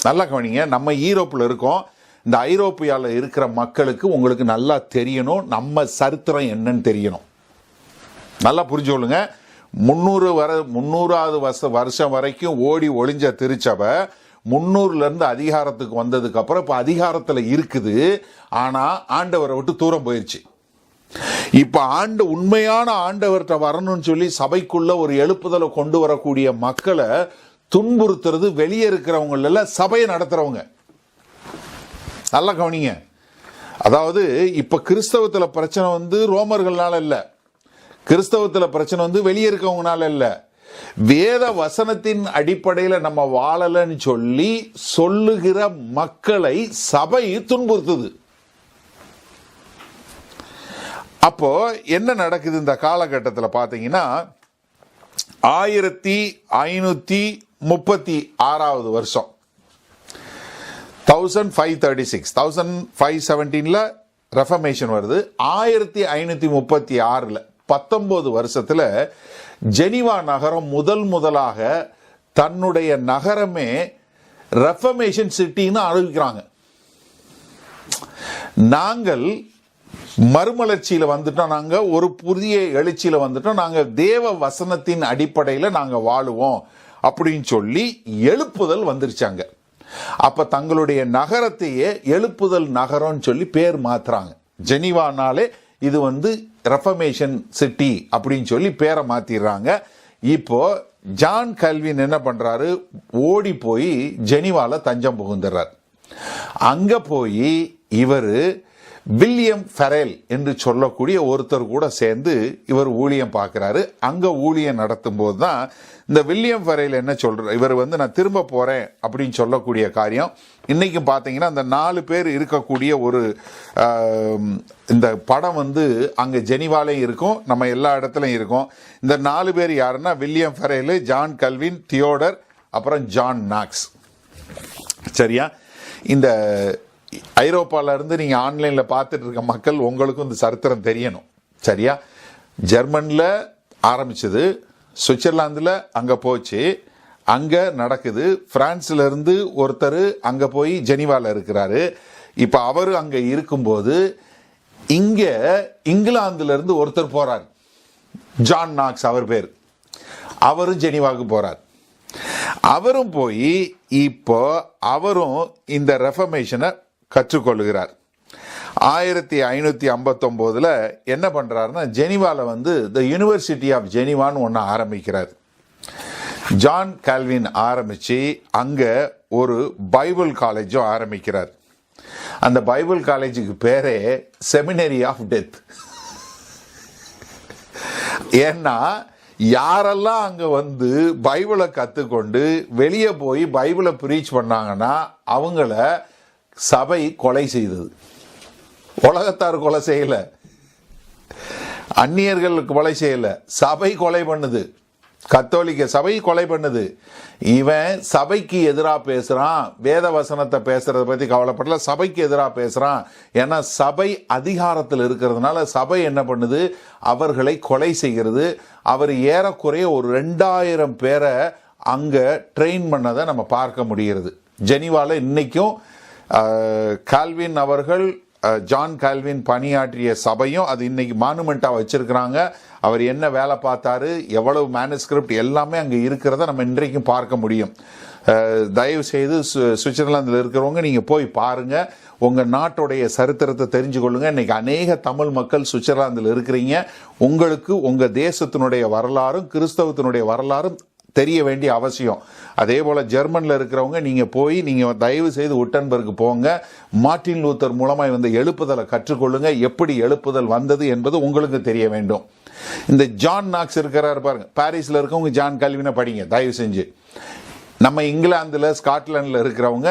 நல்லா கவனிங்க, நம்ம யூரோப்பில் இருக்கோம். இந்த ஐரோப்பியாவில் இருக்கிற மக்களுக்கு உங்களுக்கு நல்லா தெரியணும், நம்ம சரித்திரம் என்னன்னு தெரியணும். நல்லா புரிஞ்சு கொள்ளுங்க. 300வது வருஷம் வரைக்கும் ஓடி ஒளிஞ்ச திருச்சபை 300 அதிகாரத்துக்கு வந்ததுக்கு அப்புறம் இப்ப அதிகாரத்துல இருக்குது, ஆனா ஆண்டவரை விட்டு தூரம் போயிருச்சு. இப்ப உண்மையான ஆண்டவர்கிட்ட வரணும்னு சொல்லி சபைக்குள்ள ஒரு எழுப்புதலை கொண்டு வரக்கூடிய மக்களை துன்புறுத்துறது வெளியே இருக்கிறவங்க, சபையை நடத்துறவங்க. நல்லா கவனிங்க. அதாவது இப்ப கிறிஸ்தவத்துல பிரச்சனை வந்து ரோமர்கள்னால இல்ல, கிறிஸ்தவத்துல பிரச்சனை வந்து வெளியே இருக்கவங்கனால இல்ல, வேத வசனத்தின் அடிப்படையில் நம்ம வாழலன்னு சொல்லி சொல்லுகிற மக்களை சபை துன்புறுத்துது. அப்போ என்ன நடக்குது இந்த காலகட்டத்தில் பார்த்தீங்கன்னா, 1536 வருஷம் 1536 1517 ரெஃபர்மேஷன் வருது. 1536 19 வருஷத்துல ஜெனீவா நகரம் முதலாக தன்னுடைய நகரமே ரெஃபர்மேஷன் சிட்டின்னு அறிவிக்கிறாங்க. நாங்கள் மறுமலர்ச்சியில வந்துட்டோம், நாங்க ஒரு புதிய எழுச்சியில வந்துட்டோம், நாங்க தேவ வசனத்தின் அடிப்படையில் நாங்க வாழுவோம் அப்படின்னு சொல்லி எழுப்புதல் வந்துருச்சாங்க. அப்ப தங்களுடைய நகரத்தையே எழுப்புதல் நகரம் சொல்லி பேர் மாத்துறாங்க. ஜெனீவானாலே இது ரெஃபர்மேஷன் சிட்டி அப்படின்னு சொல்லி பேரை மாத்திடுறாங்க. இப்போ ஜான் கல்வின் என்ன பண்றாரு, ஓடி போய் ஜெனீவால தஞ்சம் புகுந்துறார். அங்க போய் இவரு வில்லியம் ஃபெரேல் என்று சொல்லக்கூடிய ஒருத்தர் கூட சேர்ந்து இவர் ஊழியம் பார்க்கிறாரு. அங்க ஊழியம் நடத்தும் போது தான் இந்த வில்லியம் ஃபெரேல் என்ன சொல்றாரு, இவர் நான் திரும்ப போறேன் அப்படின்னு சொல்லக்கூடிய காரியம். இன்னைக்கு பார்த்தீங்கன்னா அந்த 4 பேர் இருக்கக்கூடிய ஒரு இந்த படம் அங்க ஜெனீவாலையும் இருக்கும், நம்ம எல்லா இடத்துலையும் இருக்கும். இந்த 4 பேர் யாருன்னா வில்லியம் ஃபெரேல், ஜான் கல்வின், தியோடர், அப்புறம் ஜான் நாக்ஸ். சரியா? இந்த ஐரோப்பால இருந்து நீங்க ஆன்லைன்ல பார்த்துட்டு இருக்க மக்கள் உங்களுக்கும் இந்த சரித்திரம் தெரியணும். சரியா? ஜெர்மன்ல ஆரம்பிச்சது, சுவிட்சர்லாந்துல அங்க போச்சு, அங்க நடக்குது. பிரான்ஸ்ல இருந்து ஒருத்தர் அங்க போய் ஜெனீவால இருக்கிறாரு. இப்ப அவரு அங்க இருக்கும்போது இங்க இங்கிலாந்துல இருந்து ஒருத்தர் போறார், ஜான் நாக்ஸ் அவர் பேர். அவரும் ஜெனீவாவுக்கு போறார். அவரும் போய் இப்போ அவரும் இந்த ரெஃபர்மேஷனை கற்றுக்கொள்கிறார். 1559 என்ன பண்றாருன்னா, ஜெனீவால த யூனிவர்சிட்டி ஆஃப் ஜெனீவான்னு ஒன்று ஆரம்பிக்கிறார். ஜான் கால்வின் ஆரம்பிச்சு அங்க ஒரு பைபிள் காலேஜும் ஆரம்பிக்கிறார். அந்த பைபிள் காலேஜுக்கு பேரே செமினரி ஆஃப் டெத். ஏன்னா யாரெல்லாம் அங்க பைபிளை கத்துக்கொண்டு வெளியே போய் பைபிளை பிரீச் பண்ணாங்கன்னா அவங்கள சபை கொலை செய்தது. உலகத்தார் கொலை செய்யல, அந்நியர்கள் கொலை செய்யல, சபை கொலை பண்ணுது. கத்தோலிக்க சபை கொலை பண்ணுது. இவன் சபைக்கு எதிராக பேசுறான், வேத வசனத்தை பேசுறத பத்தி கவலைப்படல, சபைக்கு எதிராக பேசுறான். ஏன்னா சபை அதிகாரத்தில் இருக்கிறதுனால சபை என்ன பண்ணுது, அவர்களை கொலை செய்கிறது. அவர் ஏறக்குறைய ஒரு 2000 பேரை அங்க ட்ரெயின் பண்ணதை நம்ம பார்க்க முடிகிறது. ஜெனீவால இன்னைக்கும் கால்வின் அவர்கள், ஜான் கால்வின் பணியாற்றிய சபையும் அது இன்னைக்கு மானுமெண்டா வச்சிருக்கிறாங்க. அவர் என்ன வேலை பார்த்தாரு, எவ்வளவு மேனுஸ்கிரிப்ட் எல்லாமே அங்கே இருக்கிறத நம்ம இன்றைக்கும் பார்க்க முடியும். தயவு செய்து சுவிட்சர்லாந்தில் இருக்கிறவங்க நீங்க போய் பாருங்க, உங்க நாட்டுடைய சரித்திரத்தை தெரிஞ்சு கொள்ளுங்க. இன்னைக்கு அநேக தமிழ் மக்கள் சுவிட்சர்லாந்தில் இருக்கிறீங்க. உங்களுக்கு உங்க தேசத்தினுடைய வரலாறும் கிறிஸ்தவத்தினுடைய வரலாறும் தெரிய வேண்டிய அவசியம். அதே போல ஜெர்மன்ல இருக்கிறவங்க நீங்க போய் நீங்க தயவு செய்து உட்டன்பர்க் போங்க. மார்ட்டின் லூத்தர் மூலமாய் எழுப்புதலை கற்றுக்கொள்ளுங்க. எப்படி எழுப்புதல் வந்தது என்பது உங்களுக்கு தெரிய வேண்டும். இந்த ஜான் நாக்ஸ் இருக்கிறாரு பாருங்க, பாரிஸ்ல இருக்கவங்க ஜான் கல்வினை படிங்க தயவு செஞ்சு. நம்ம இங்கிலாந்துல ஸ்காட்லாந்துல இருக்கிறவங்க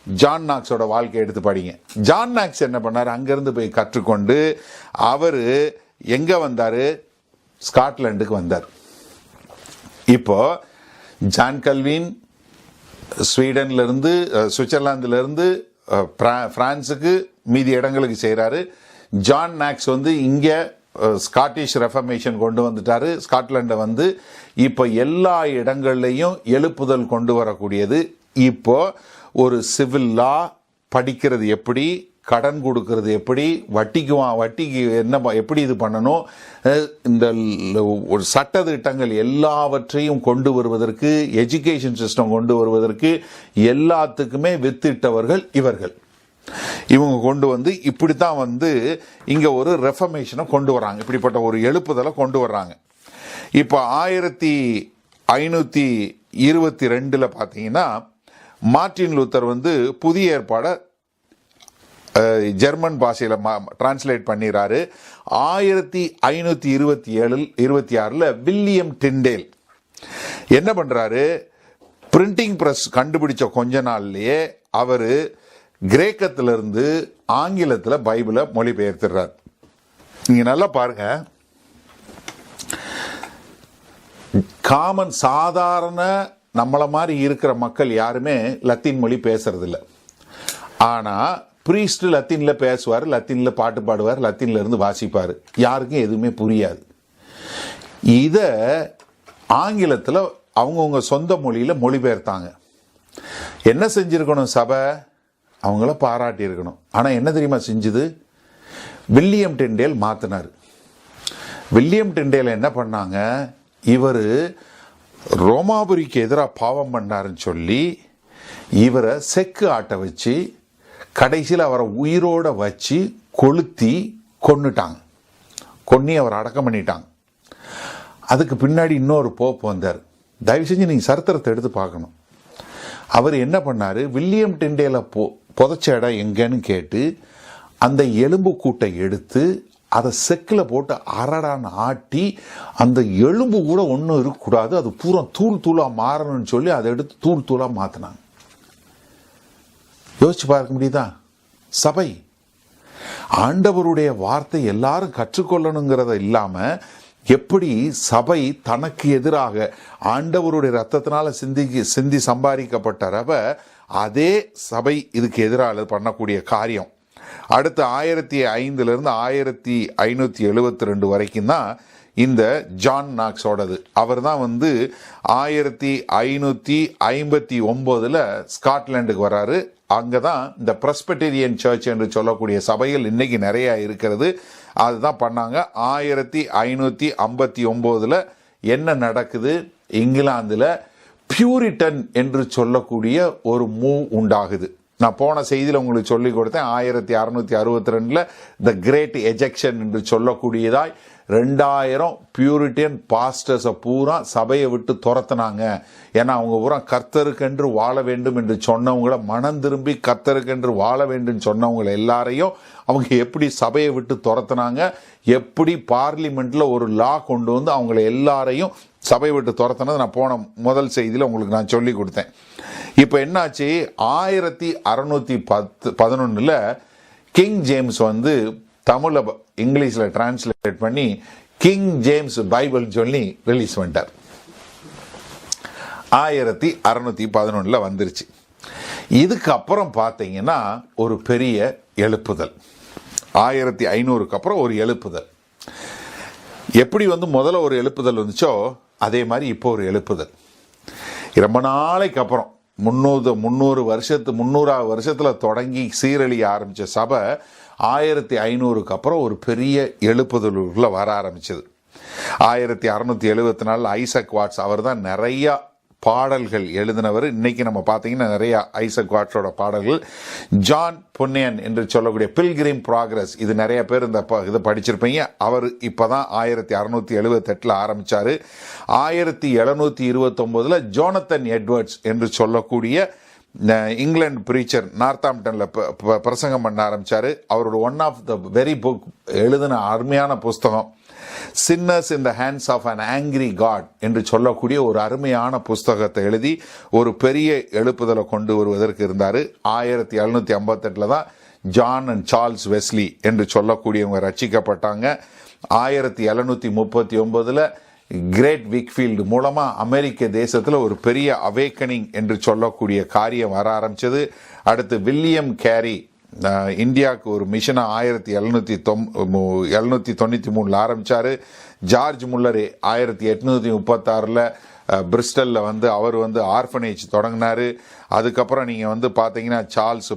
ஜான் நாக்ஸோட வாழ்க்கையை எடுத்து படிங்க. ஜான் நாக்ஸ் என்ன பண்ணாரு, அங்கிருந்து போய் கற்றுக்கொண்டு அவரு எங்க வந்தாரு, ஸ்காட்லாண்டுக்கு வந்தார். இப்போ ஜான் கல்வின் ஸ்வீடன்ல இருந்து சுவிட்சர்லாந்துல இருந்து பிரான்ஸுக்கு மீதி இடங்களுக்கு செய்யறாரு. ஜான் நாக்ஸ் இங்க ஸ்காட்டிஷ் ரெஃபர்மேஷன் கொண்டு வந்துட்டாரு. ஸ்காட்லாண்டை இப்போ எல்லா இடங்கள்லையும் எழுப்புதல் கொண்டு வரக்கூடியது. இப்போ ஒரு சிவில் லா படிக்கிறது எப்படி, கடன் கொடுக்கறது எப்படி, வட்டிக்கு என்ன எப்படி இது பண்ணணும், இந்த ஒரு சட்ட திட்டங்கள் எல்லாவற்றையும் கொண்டு வருவதற்கு, எஜுகேஷன் சிஸ்டம் கொண்டு வருவதற்கு எல்லாத்துக்குமே வித்திட்டவர்கள் இவர்கள். இவங்க கொண்டு இப்படித்தான் இங்க ஒரு ரெஃபர்மேஷனை கொண்டு வராங்க, இப்படிப்பட்ட ஒரு எழுப்புதலை கொண்டு வர்றாங்க. இப்போ 1522 பார்த்தீங்கன்னா மார்ட்டின் லூத்தர் புதிய ஏற்பாடை ஜெர்மன் பாஷையில டிரான்ஸ்லேட் பண்ணிறாரு. 1526 வில்லியம் டிண்டேல் என்ன பண்றாரு, பிரிண்டிங் பிரஸ் கண்டுபிடிச்ச கொஞ்ச நாள்லயே அவர் கிரேக்கத்திலிருந்து ஆங்கிலத்தில் பைபிளை மொழிபெயர்த்துறார். நீங்க நல்லா பாருங்க, காமன் சாதாரண நம்மள மாதிரி இருக்கிற மக்கள் யாருமே லத்தீன் மொழி பேசுறது இல்லை. ஆனா பிரீஸ்ட் லத்தீன்ல பேசுவார், லத்தீன்ல பாட்டு பாடுவார், லத்தீன்ல இருந்து வாசிப்பார், யாருக்கும் எதுவுமே புரியாது. இத ஆங்கிலத்தில் அவங்கவுங்க சொந்த மொழியில மொழிபெயர்த்தாங்க. என்ன செஞ்சிருக்கணும் சபை? அவங்கள பாராட்டி இருக்கணும். ஆனா என்ன தெரியுமா செஞ்சது? வில்லியம் டிண்டேல் மாத்தினார். வில்லியம் டிண்டேல் என்ன பண்ணாங்க, இவர் ரோமாபுரிக்கு எதிராக பாவம் பண்ணாருன்னு சொல்லி இவரை செக்கு ஆட்ட வச்சு கடைசியில் அவரை உயிரோட வச்சு கொளுத்தி கொன்னுட்டாங்க. கொன்னி அவர் அடக்கம் பண்ணிட்டாங்க. அதுக்கு பின்னாடி இன்னொரு போப் வந்தார். தயவு செஞ்சு நீங்கள் சரித்திரத்தை எடுத்து பார்க்கணும். அவர் என்ன பண்ணார், வில்லியம் டிண்டேலை புதைச்ச இடம் எங்கன்னு கேட்டு அந்த எலும்பு கூட்டை எடுத்து அதை செக்கில் போட்டு அரடான்னு ஆட்டி அந்த எலும்பு கூட ஒன்றும் இருக்கக்கூடாது, அது பூரா தூள் தூளாக மாறணும்னு சொல்லி அதை எடுத்து தூள் தூளாக மாற்றினாங்க. யோசிச்சு பார்க்க முடியுதா? சபை ஆண்டவருடைய வார்த்தை எல்லாரும் கற்றுக்கொள்ளணுங்கிறத இல்லாம எப்படி சபை தனக்கு எதிராக ஆண்டவருடைய ரத்தத்தினால சிந்தி சம்பாதிக்கப்பட்ட ரவ அதே சபை இதுக்கு எதிராக பண்ணக்கூடிய காரியம். அடுத்து 1005 1572 வரைக்கும் தான் இந்த ஜான் நாக்ஸோடது. அவர் தான் 1559 ஸ்காட்லாண்டுக்கு வராரு. அங்கதான் இந்த பிரஸ்பெட்டேரியன் சர்ச் என்று சொல்லக்கூடிய சபைகள் இன்னைக்கு நிறைய இருக்கிறது. அதுதான் பண்ணாங்க. 1559 என்ன நடக்குது, இங்கிலாந்துல பியூரிட்டன் என்று சொல்லக்கூடிய ஒரு மூவ் உண்டாகுது. நான் போன செய்தியில் உங்களுக்கு சொல்லிக் கொடுத்தேன். 1662 த கிரேட் எஜெக்ஷன் என்று சொல்லக்கூடியதாய் 2000 பியூரிட்டியன் பாஸ்டர்ஸை பூரா சபையை விட்டு துரத்துனாங்க. ஏன்னா அவங்க பூரா கர்த்தருக்கென்று வாழ வேண்டும் என்று சொன்னவங்கள, மனம் திரும்பி கர்த்தருக்கென்று வாழ வேண்டும் சொன்னவங்களை எல்லாரையும் அவங்க எப்படி சபையை விட்டு துரத்துனாங்க, எப்படி பார்லிமெண்ட்ல ஒரு லா கொண்டு வந்து அவங்களை எல்லாரையும் சபையை விட்டு துரத்துனது நான் போன முதல் செய்தியில் உங்களுக்கு நான் சொல்லி கொடுத்தேன். இப்போ என்னாச்சு, 1611 கிங் ஜேம்ஸ் தமிழ இங்கிலீஷ்ல டிரான்ஸ்லேட் பண்ணி கிங் ஜேம்ஸ் பைபிள் சொல்லி ரிலீஸ் பண்ணிட்டார். 1611 வந்துருச்சு. இதுக்கு அப்புறம் பார்த்தீங்கன்னா ஒரு பெரிய எழுப்புதல். 1500க்கு அப்புறம் ஒரு எழுப்புதல். எப்படி முதல்ல ஒரு எழுப்புதல் வந்துச்சோ அதே மாதிரி இப்போ ஒரு எழுப்புதல். ரொம்ப நாளைக்கு அப்புறம் 300 வருஷத்துல தொடங்கி சீரழிய ஆரம்பிச்ச சபை 1500க்கு அப்புறம் ஒரு பெரிய எழுப்புதலுக்குள்ள வர ஆரம்பிச்சது. 1674 ஐசக் வாட்ஸ் அவர் தான் நிறைய பாடல்கள் எழுதினவர். இன்னைக்கு நம்ம பார்த்தீங்கன்னா நிறைய ஐசக் வாட்ஸோட பாடல்கள். ஜான் புன்னியன் என்று சொல்லக்கூடிய பில்கிரிம் ப்ராக்ரஸ், இது நிறைய பேர் இதை படிச்சிருப்பீங்க. அவர் இப்பதான் 1678 ஆரம்பிச்சாரு. 1729 ஜோனத்தன் எட்வர்ட்ஸ் என்று சொல்லக்கூடிய இங்கிலாந்து பிரீச்சர் நார்த்தாம்ப்டன்ல பிரசங்கம் பண்ண ஆரம்பிச்சாரு. அவரோட one of the very book எழுதின அருமையான புஸ்தகம் sinners in the hands of an angry God என்று சொல்லக்கூடிய ஒரு அருமையான புஸ்தகத்தை எழுதி ஒரு பெரிய எழுப்புதலை கொண்டு வருவதற்கு இருந்தார். 1758 தான் ஜான் அண்ட் சார்ல்ஸ் வெஸ்லி என்று சொல்லக்கூடியவங்க ரட்சிக்கப்பட்டாங்க. 1739 கிரேட் விக்ஃபீல்டு மூலமா அமெரிக்க தேசத்துல ஒரு பெரிய அவேக்கனிங் என்று சொல்லக்கூடிய காரியம் வர ஆரம்பிச்சது. அடுத்து வில்லியம் கேரி இந்தியாவுக்கு ஒரு மிஷனை 1793 ஆரம்பிச்சாரு. ஜார்ஜ் முல்லர் 1836 பிரிஸ்டல்ல அவர் ஆர்ஃபனேஜ் தொடங்கினாரு. அதுக்கப்புறம் நீங்க பாத்தீங்கன்னா சார்ல்ஸ்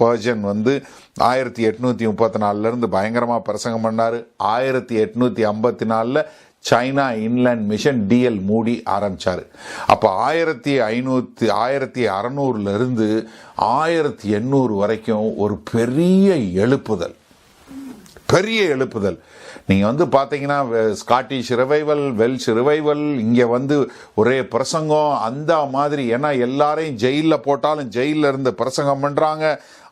பர்ஜன் 1834 பயங்கரமா பிரசங்கம் பண்ணாரு. 1854 சைனா இன்லேண்ட் மிஷன் டிஎல் மூடி ஆரம்பிச்சாரு. அப்ப 1600 இருந்து 1800 வரைக்கும் ஒரு பெரிய எழுப்புதல். நீங்க பாத்தீங்கன்னா ஸ்காட்டிஷ் ரிவைவல், வெல்ஷ் ரிவைவல், இங்க ஒரே பிரசங்கம் அந்த மாதிரி. ஏன்னா எல்லாரையும் ஜெயில போட்டாலும் ஜெயில இருந்து பிரசங்கம் பண்றாங்க.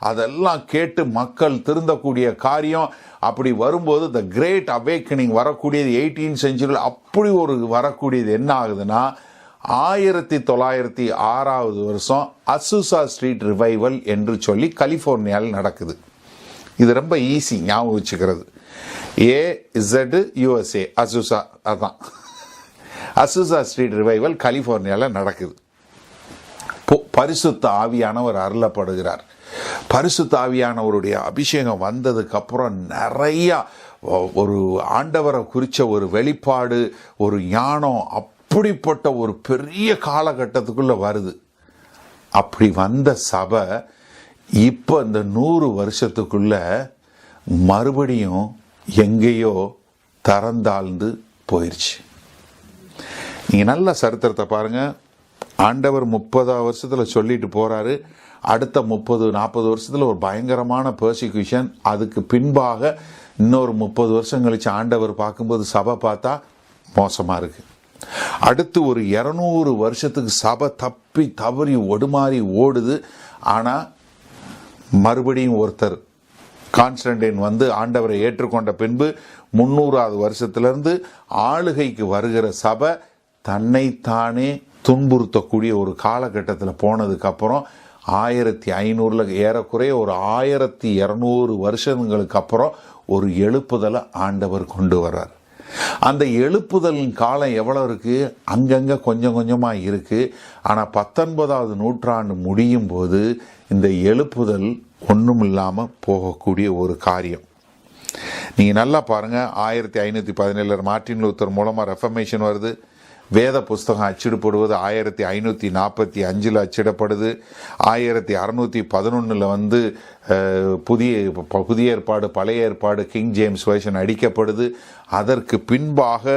அதெல்லாம் கேட்டு மக்கள் திருந்தக்கூடிய காரியம். அப்படி வரும்போது த கிரேட் அவேக்கனிங் வரக்கூடியது 18th செஞ்சுரியில் அப்படி ஒரு வரக்கூடியது என்ன ஆகுதுன்னா 1906 அசுசா ஸ்ட்ரீட் ரிவைவல் என்று சொல்லி கலிஃபோர்னியாவில் நடக்குது. இது ரொம்ப ஈஸி ஞாபகம் வச்சுக்கிறது. AZUSA அசுசா, அதான் அசுசா ஸ்ட்ரீட் ரிவைவல் கலிஃபோர்னியாவில் நடக்குது. பரிசுத்த ஆவியானவர் அருளப்படுகிறார். பரிசுத்த ஆவியானவருடைய அபிஷேகம் வந்ததுக்கு அப்புறம் நிறைய ஒரு ஆண்டவரை குறித்த ஒரு வெளிப்பாடு, ஒரு ஞானம், அப்படிப்பட்ட ஒரு பெரிய காலகட்டத்துக்குள்ள வருது. அப்படி வந்த சபை இப்போ இந்த 100 வருஷத்துக்குள்ள மறுபடியும் எங்கேயோ தரந்தாழ்ந்து போயிடுச்சு. நீங்க நல்ல சரித்திரத்தை பாருங்க. ஆண்டவர் 30 வருஷத்துல சொல்லிட்டு போறாரு. அடுத்த 30-40 வருஷத்துல ஒரு பயங்கரமான பெர்சிக்யூஷன். அதுக்கு பின்பாக இன்னொரு 30 வருஷம் கழிச்சு ஆண்டவர் பார்க்கும்போது சபை பார்த்தா மோசமா இருக்கு. அடுத்து ஒரு 200 வருஷத்துக்கு சபை தப்பி தவறி ஒடுமாறி ஓடுது. ஆனா மறுபடியும் ஒருத்தர் கான்ஸ்டன்டைன் வந்து ஆண்டவரை ஏற்றுக்கொண்ட பின்பு 300வது வருஷத்திலிருந்து ஆளுகைக்கு வருகிற சபை தன்னைத்தானே துன்புறுத்தக்கூடிய ஒரு காலகட்டத்தில் போனதுக்கு அப்புறம் 1500 ஏறக்குறைய ஒரு 1200 வருஷங்களுக்கு அப்புறம் ஒரு எழுப்புதலை ஆண்டவர் கொண்டு வர்றார். அந்த எழுப்புதலின் காலம் எவ்வளவு இருக்கு? அங்கங்க கொஞ்சம் கொஞ்சமா இருக்கு. ஆனா 19வது நூற்றாண்டு முடியும் போது இந்த எழுப்புதல் ஒண்ணுமில்லாம போகக்கூடிய ஒரு காரியம். நீங்க நல்லா பாருங்க. 1517 மார்ட்டின் லூத்தர் மூலமா ரெஃபர்மேஷன் வருது. வேத புஸ்தகம் அச்சிடப்படுவது 1545 அச்சிடப்படுது. 1611 வந்து புதிய ஏற்பாடு, பழைய ஏற்பாடு, கிங் ஜேம்ஸ் வெர்ஷன் அடிக்கப்படுது. அதற்கு பின்பாக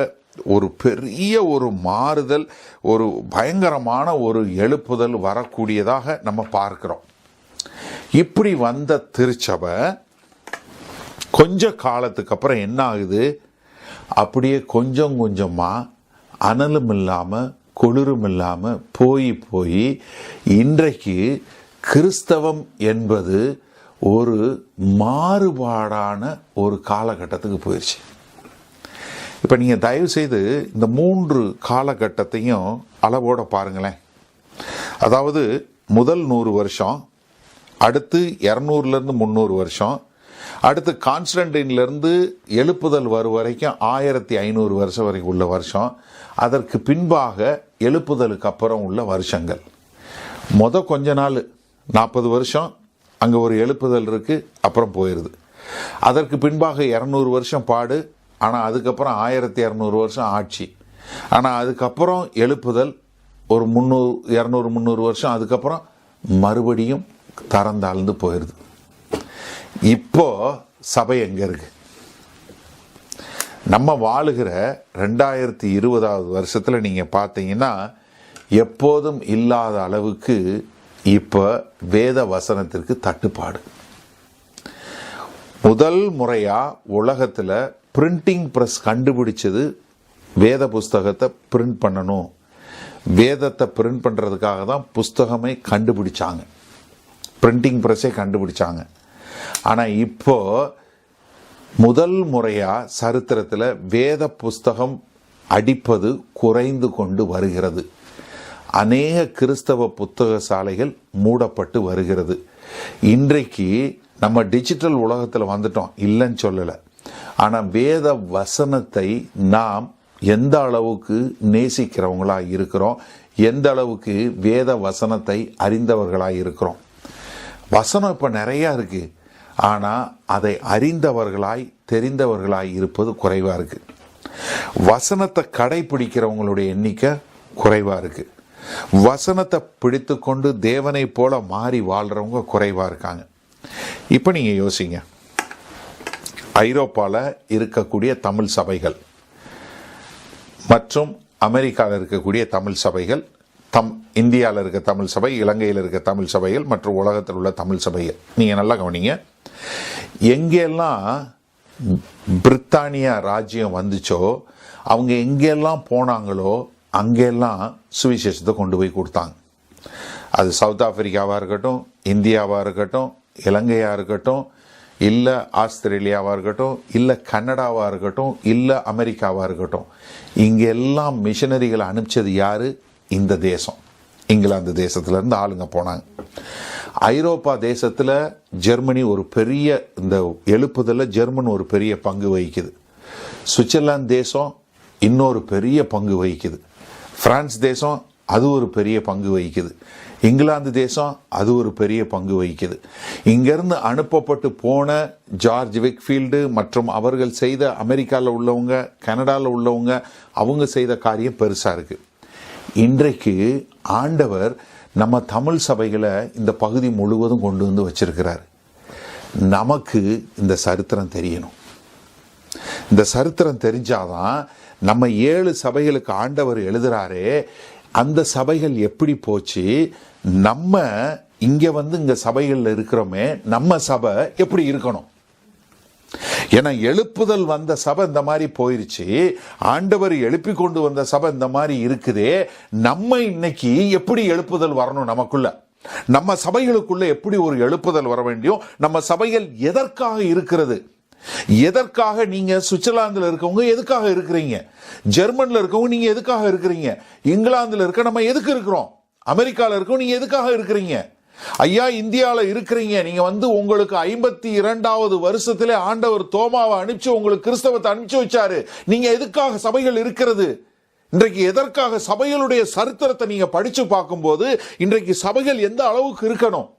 ஒரு பெரிய ஒரு மாறுதல், ஒரு பயங்கரமான ஒரு எழுப்புதல் வரக்கூடியதாக நம்ம பார்க்கிறோம். இப்படி வந்த திருச்சபை கொஞ்ச காலத்துக்கு அப்புறம் என்ன ஆகுது? அப்படியே கொஞ்சம் கொஞ்சமா அனலும் இல்லாம குளிரும் இல்லாம போய் இன்றைக்கு கிறிஸ்தவம் என்பது ஒரு மாறுபாடான ஒரு காலகட்டத்துக்கு போயிடுச்சு. இப்ப நீங்க தயவு செய்து இந்த 3 காலகட்டத்தையும் அளவோட பாருங்களேன். அதாவது முதல் 100 வருஷம், அடுத்து 200 300 வருஷம், அடுத்து கான்ஸ்டன்டைன்ல இருந்து எழுப்புதல் வரும் வரைக்கும் 1500 வருஷம் வரைக்கும் உள்ள வருஷம், அதற்கு பின்பாக எழுப்புதலுக்கு அப்புறம் உள்ள வருஷங்கள். கொஞ்ச நாள் 40 வருஷம் அங்க ஒரு எழுப்புதல் இருக்கு, அப்புறம் போயிருது. அதற்கு பின்பாக 200 வருஷம் பாடு, ஆனா அதுக்கப்புறம் 1200 வருஷம் ஆட்சி. ஆனா அதுக்கப்புறம் எழுப்புதல் ஒரு 200-300 வருஷம், அதுக்கப்புறம் மறுபடியும் தரந்தாழ்ந்து போயிருது. இப்போ சபை எங்க இருக்கு? நம்ம வாழுகிற 2020வது வருஷத்துல நீங்க பார்த்தீங்கன்னா எப்போதும் இல்லாத அளவுக்கு இப்ப வேத வசனத்திற்கு தட்டுப்பாடு. முதல் முறையா உலகத்துல பிரிண்டிங் பிரஸ் கண்டுபிடிச்சது வேத புஸ்தகத்தை பிரிண்ட் பண்ணணும். வேதத்தை பிரிண்ட் பண்றதுக்காக தான் புஸ்தகமே கண்டுபிடிச்சாங்க, பிரிண்டிங் பிரஸ்ஸை கண்டுபிடிச்சாங்க. ஆனா இப்போ முதல் முறையா சரித்திரத்தில் வேத புஸ்தகம் அடிப்பது குறைந்து கொண்டு வருகிறது. அநேக கிறிஸ்தவ புத்தக சாலைகள் மூடப்பட்டு வருகிறது. இன்றைக்கு நம்ம டிஜிட்டல் உலகத்தில் வந்துட்டோம், இல்லைன்னு சொல்லலை. ஆனால் வேத வசனத்தை நாம் எந்த அளவுக்கு நேசிக்கிறவங்களாக இருக்கிறோம், எந்த அளவுக்கு வேத வசனத்தை அறிந்தவர்களாக இருக்கிறோம். வசனம் இப்போ நிறையா இருக்கு, ஆனால் அதை அறிந்தவர்களாய் தெரிந்தவர்களாய் இருப்பது குறைவாக இருக்கு. வசனத்தை கடைபிடிக்கிறவங்களுடைய எண்ணிக்கை குறைவாக இருக்கு. வசனத்தை பிடித்து கொண்டு தேவனை போல மாறி வாழ்றவங்க குறைவாக இருக்காங்க. இப்போ நீங்கள் யோசிங்க, ஐரோப்பாவில் இருக்கக்கூடிய தமிழ் சபைகள் மற்றும் அமெரிக்காவில் இருக்கக்கூடிய தமிழ் சபைகள், இந்தியாவில் இருக்க தமிழ் சபை, இலங்கையில் இருக்க தமிழ் சபைகள் மற்றும் உலகத்தில் உள்ள தமிழ் சபைகள், நீங்கள் நல்லா கவனிங்க. எங்கெல்லாம் பிரித்தானியா ராஜ்யம் வந்துச்சோ, அவங்க எங்கெல்லாம் போனாங்களோ அங்கெல்லாம் சுவிசேஷத்தை கொண்டு போய் கொடுத்தாங்க. அது சவுத் ஆப்பிரிக்காவாக இருக்கட்டும், இந்தியாவாக இருக்கட்டும், இலங்கையாக இருக்கட்டும், இல்லை ஆஸ்திரேலியாவாக இருக்கட்டும், இல்லை கனடாவாக இருக்கட்டும், இல்லை அமெரிக்காவாக இருக்கட்டும், இங்கெல்லாம் மிஷனரிகளை அனுப்பிச்சது யாரு? இந்த தேசம். இங்கிலாந்து தேசத்துல இருந்து ஆளுங்க போனாங்க. ஐரோப்பா தேசத்துல ஜெர்மனி ஒரு பெரிய, இந்த எழுப்புதல ஜெர்மன் ஒரு பெரிய பங்கு வகிக்குது. சுவிட்சர்லாந்து தேசம் இன்னொரு பெரிய பங்கு வகிக்குது. பிரான்ஸ் தேசம் அது ஒரு பெரிய பங்கு வகிக்குது. இங்கிலாந்து தேசம் அது ஒரு பெரிய பங்கு வகிக்குது. இங்கிருந்து அனுப்பப்பட்டு போன ஜார்ஜ் விக்ஃபீல்டு மற்றும் அவர்கள் செய்த, அமெரிக்காவில் உள்ளவங்க, கனடாவில் உள்ளவங்க, அவங்க செய்த காரியம் பெருசாக இருக்கு. இன்றைக்கு ஆண்டவர் நம்ம தமிழ் சபைகளை இந்த பகுதி முழுவதும் கொண்டு வந்து வச்சிருக்கிறார். நமக்கு இந்த சரித்திரம் தெரியணும். இந்த சரித்திரம் தெரிஞ்சாதான் நம்ம 7 சபைகளுக்கு ஆண்டவர் எழுதுறாரே, அந்த சபைகள் எப்படி போச்சு, நம்ம இங்க வந்து இங்க சபைகள்ல இருக்கிறோமே, நம்ம சபை எப்படி இருக்கணும். ஏன்னா எழுப்புதல் வந்த சபை இந்த மாதிரி போயிருச்சு, ஆண்டவர் எழுப்பி கொண்டு வந்த சபை இந்த மாதிரி இருக்குதே, நம்ம இன்னைக்கு எப்படி எழுப்புதல் வரணும், நமக்குள்ள நம்ம சபைகளுக்குள்ள எப்படி ஒரு எழுப்புதல் வர வேண்டியும், நம்ம சபைகள் எதற்காக இருக்கிறது, எதற்காக நீங்க சுவிட்சர்லாந்துல இருக்கவங்க எதுக்காக இருக்கிறீங்க, ஜெர்மன்ல இருக்கவங்க நீங்க எதுக்காக இருக்கிறீங்க, இங்கிலாந்துல இருக்க நம்ம எதுக்கு இருக்கிறோம், அமெரிக்கால இருக்கவங்க நீங்க எதுக்காக இருக்கிறீங்க, ஐயா இந்தியாவில் இருக்கிறீங்க, நீங்க வந்து உங்களுக்கு 52வது வருஷத்திலே ஆண்டவர் தோமாவை அனுப்பிச்சு உங்களுக்கு கிறிஸ்தவத்தை அனுப்பிச்சு வச்சாரு, நீங்க எதுக்காக சபைகள் இருக்கிறது, இன்றைக்கு எதற்காக சபைகளுடைய சரித்திரத்தை நீங்க படிச்சு பார்க்கும்போது இன்றைக்கு சபைகள் எந்த அளவுக்கு இருக்கணும்,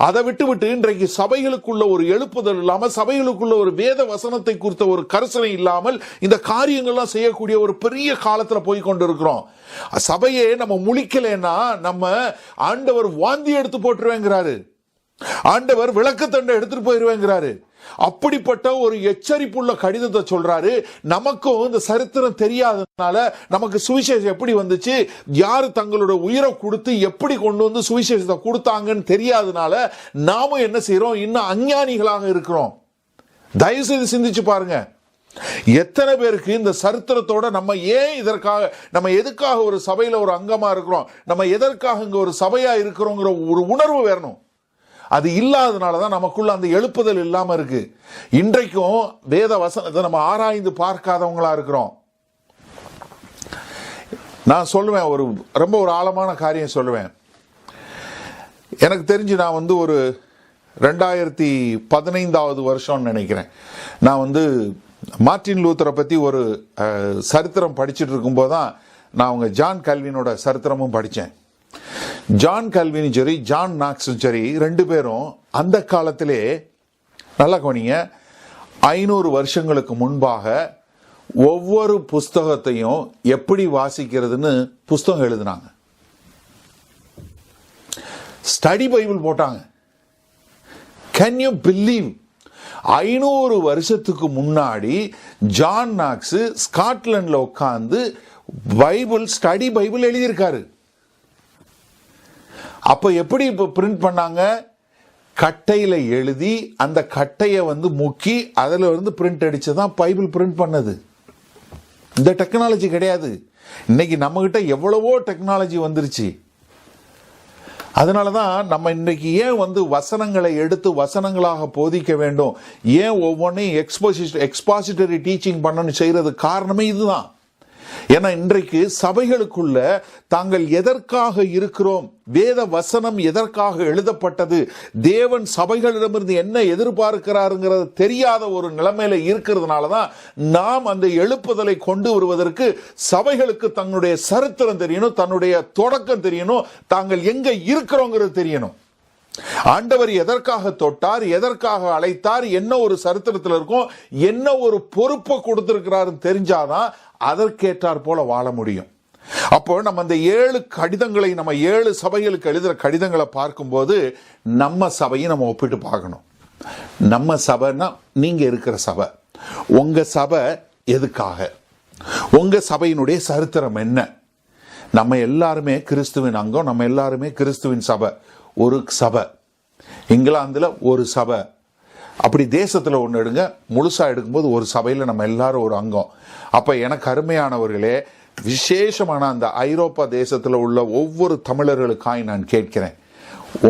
அதை விட்டு இன்றைக்கு சபைகளுக்குள்ள ஒரு எழுப்புதல் இல்லாம, சபைகளுக்குள்ள ஒரு வேத வசனத்தை குறித்த ஒரு கரிசனை இல்லாமல் இந்த காரியங்கள்லாம் செய்யக்கூடிய ஒரு பெரிய காலத்துல போய் கொண்டு இருக்கிறோம். சபையே நம்ம முழிக்கலைன்னா நம்ம ஆண்டவர் வாந்தி எடுத்து போட்டுருவேங்கிறாரு, ஆண்டவர் விளக்கத்தண்டை எடுத்துட்டு போயிருவேங்கிறாரு. அப்படிப்பட்ட ஒரு எச்சரிப்புள்ள கடிதத்தை சொல்றாரு. நமக்கும் இந்த சரித்திரம் தெரியாதனால, நமக்கு சுவிசேஷம் எப்படி வந்துச்சு, யாரு தங்களோட உயிரை கொடுத்து எப்படி கொண்டு வந்து சுவிசேஷத்தை கொடுத்தாங்கன்னு தெரியாதனால நாமும் என்ன செய்யறோம், இன்னும் அஞ்ஞானிகளாக இருக்கிறோம். தயவு செய்து சிந்திச்சு பாருங்க, எத்தனை பேருக்கு இந்த சரித்திரத்தோட நம்ம ஏன் இதற்காக, நம்ம எதுக்காக ஒரு சபையில ஒரு அங்கமா இருக்கிறோம், நம்ம எதற்காக இங்க ஒரு சபையா இருக்கிறோங்கிற ஒரு உணர்வு வரணும். அது இல்லாதனாலதான் நமக்குள்ள அந்த எழுப்புதல் இல்லாம இருக்கு. இன்றைக்கும் வேத வசனத்தை நம்ம ஆராய்ந்து பார்க்காதவங்களா இருக்கிறோம். நான் சொல்லுவேன், ரொம்ப ஒரு ஆழமான காரியம் சொல்லுவேன். எனக்கு தெரிஞ்சு நான் வந்து ஒரு 2015வது வருஷம் நினைக்கிறேன், நான் வந்து மார்ட்டின் லூத்தரை பத்தி ஒரு சரித்திரம் படிச்சுட்டு இருக்கும்போது தான் நான் அவங்க ஜான் கல்வினோட சரித்திரமும் படித்தேன். ஜான் கல்வினும் சரி, ஜான் நாக்ஸும் சரி, 2 பேரும் அந்த காலத்திலே, நல்லா கவனிங்க, 500 வருஷங்களுக்கு முன்பாக ஒவ்வொரு புஸ்தகத்தையும் எப்படி வாசிக்கிறதுன்னு புஸ்தகம் எழுதினாங்க. ஸ்டடி பைபிள் போட்டாங்க. Can you believe? 500 வருஷத்துக்கு முன்னாடி ஜான் நாக்ஸ் ஸ்காட்லாந்துல உட்கார்ந்து பைபிள், ஸ்டடி பைபிள் எழுதியிருக்காரு. அப்ப எப்படி இப்ப பிரிண்ட் பண்ணாங்க? கட்டையில எழுதி அந்த கட்டையை வந்து முக்கி அதுல இருந்து பிரிண்ட் அடிச்சுதான் பைபிள் பிரிண்ட் பண்ணது. இந்த டெக்னாலஜி கிடையாது. இன்னைக்கு நம்ம கிட்ட எவ்வளவோ டெக்னாலஜி வந்துருச்சு. அதனாலதான் நம்ம இன்னைக்கு ஏன் வந்து வசனங்களை எடுத்து வசனங்களாக போதிக்க வேண்டும், ஏன் ஒவ்வொன்றையும் எக்ஸ்பாசிட்டரி டீச்சிங் பண்ணணும் செய்யறது காரணமே இதுதான். ஏன்னா இன்றைக்கு சபைகளுக்குள்ள தாங்கள் எதற்காக இருக்கிறோம், வேத வசனம் எதற்காக எழுதப்பட்டது, தேவன் சபைகளிடமிருந்து என்ன எதிர்பார்க்கிறாருங்கிறது தெரியாத ஒரு நிலைமையில இருக்கிறதுனாலதான் நாம் அந்த எழுப்புதலை கொண்டு வருவதற்கு சபைகளுக்கு தன்னுடைய சரித்திரம் தெரியணும், தன்னுடைய தொடக்கம் தெரியணும், தாங்கள் எங்க இருக்கிறோங்கிறது தெரியணும். ஆண்டவர் எதற்காக தொட்டார், எதற்காக அழைத்தார், என்ன ஒரு சரித்திரத்தில் இருக்கும், என்ன ஒரு பொறுப்பை கொடுத்திருக்கிறாருன்னு தெரிஞ்சாதான் அதற்கேற்றார் போல வாழ முடியும். அப்போ நம்ம அந்த 7 கடிதங்களை, நம்ம 7 சபைகளுக்கு எழுதுற கடிதங்களை பார்க்கும்போது நம்ம சபையை நம்ம ஒப்பிட்டு பார்க்கணும். நம்ம சபைன்னா நீங்க இருக்கிற சபை, உங்க சபை எதுக்காக, உங்க சபையினுடைய சரித்திரம் என்ன. நம்ம எல்லாருமே கிறிஸ்துவின் அங்கம், நம்ம எல்லாருமே கிறிஸ்துவின் சபை. ஒரு சபை இங்கிலாந்துல ஒரு சபை, அப்படி தேசத்துல ஒன்று எடுங்க, முழுசா எடுக்கும்போது ஒரு சபையில நம்ம எல்லாரும் ஒரு அங்கம். அப்ப எனக்கு அருமையானவர்களே, விசேஷமான அந்த ஐரோப்பா தேசத்துல உள்ள ஒவ்வொரு தமிழர்களுக்காய் நான் கேட்கிறேன்,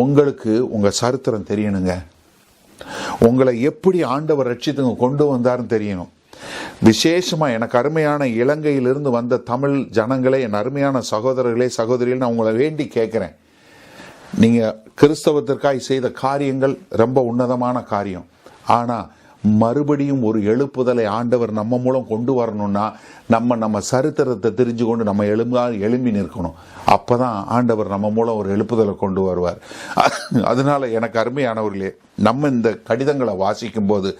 உங்களுக்கு உங்க சரித்திரம் தெரியணுங்க. உங்களை எப்படி ஆண்டவர் ரட்சித்துங்க கொண்டு வந்தாருன்னு தெரியணும். விசேஷமா எனக்கு அருமையான இலங்கையிலிருந்து வந்த தமிழ் ஜனங்களே, என் அருமையான சகோதரர்களே சகோதரிகள், நான் உங்களை வேண்டி கேட்கிறேன். நீங்க கிறிஸ்தவத்திற்காய் செய்த காரியங்கள் ரொம்ப உன்னதமான காரியம். ஆனா மறுபடியும் ஒரு எழுப்புதலை ஆண்டவர் நம்ம மூலம் கொண்டு வரணும்னா நம்ம சரித்திரத்தை தெரிஞ்சு கொண்டு நம்ம எழும்பி நிற்கணும். அப்பதான் ஆண்டவர் நம்ம மூலம் ஒரு எழுப்புதலை கொண்டு வருவார். அதனால எனக்கு அருமையானவர்களே, நம்ம இந்த கடிதங்களை வாசிக்கும் போது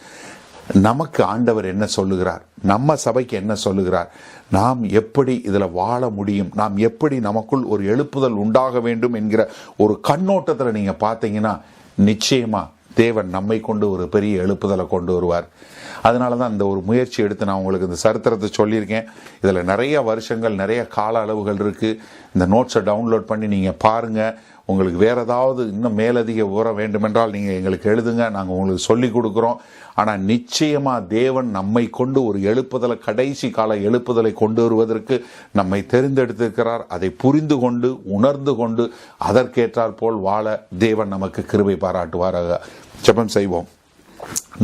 நமக்கு ஆண்டவர் என்ன சொல்லுகிறார், நம்ம சபைக்கு என்ன சொல்லுகிறார், நாம் எப்படி இதுல வாழ முடியும், நாம் எப்படி நமக்குள் ஒரு எழுப்புதல் உண்டாக வேண்டும் என்கிற ஒரு கண்ணோட்டத்தில் நீங்க பார்த்தீங்கன்னா நிச்சயமா தேவன் நம்மை கொண்டு ஒரு பெரிய எழுப்புதலை கொண்டு வருவார். அதனால தான் இந்த ஒரு முயற்சி எடுத்து நான் உங்களுக்கு இந்த சரித்திரத்தை சொல்லியிருக்கேன். இதில் நிறைய வருஷங்கள், நிறைய கால அளவுகள் இருக்குது. இந்த நோட்ஸை டவுன்லோட் பண்ணி நீங்கள் பாருங்கள். உங்களுக்கு வேறு ஏதாவது இன்னும் மேலதிக விவரம் வேண்டுமென்றால் நீங்கள் எங்களுக்கு எழுதுங்க, நாங்கள் உங்களுக்கு சொல்லி கொடுக்குறோம். ஆனால் நிச்சயமாக தேவன் நம்மை கொண்டு ஒரு எழுப்புதலை, கடைசி கால எழுப்புதலை கொண்டு வருவதற்கு நம்மை தெரிந்தெடுத்திருக்கிறார். அதை புரிந்து கொண்டு உணர்ந்து கொண்டு அதற்கேற்றால் போல் வாழ தேவன் நமக்கு கிருபை பாராட்டுவாராக. ஜெபம் செய்வோம்.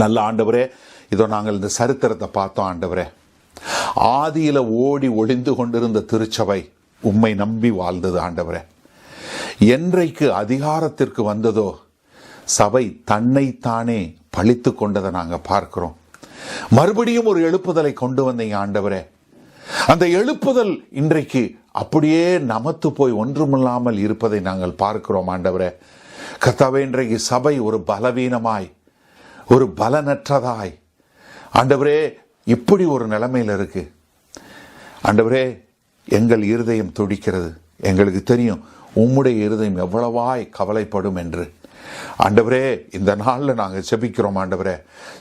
நல்ல ஆண்டவரே, இதோ நாங்கள் இந்த சரித்திரத்தை பார்த்தோம். ஆண்டவரே, ஆதியில ஓடி ஒளிந்து கொண்டிருந்த திருச்சபை உம்மை நம்பி வாழ்ந்தது. ஆண்டவரே, என்றைக்கு அதிகாரத்திற்கு வந்ததோ சபை தன்னைத்தானே பழித்து கொண்டதை நாங்கள் பார்க்கிறோம். மறுபடியும் ஒரு எழுப்புதலை கொண்டு வந்தீங்க ஆண்டவரே. அந்த எழுப்புதல் இன்றைக்கு அப்படியே நமத்து போய் ஒன்றுமில்லாமல் இருப்பதை நாங்கள் பார்க்கிறோம். ஆண்டவரே கர்த்தாவே, இன்றைக்கு சபை ஒரு பலவீனமாய், ஒரு பலனற்றதாய் ஆண்டவரே இப்படி ஒரு நிலைமையில் இருக்கு. ஆண்டவரே, எங்கள் இருதயம் துடிக்கிறது. எங்களுக்கு தெரியும் உம்முடைய இருதயம் எவ்வளவாய் கவலைப்படும் என்று. ஆண்டவரே, இந்த நாளில் நாங்கள் ஜெபிக்கிறோம். ஆண்டவரே,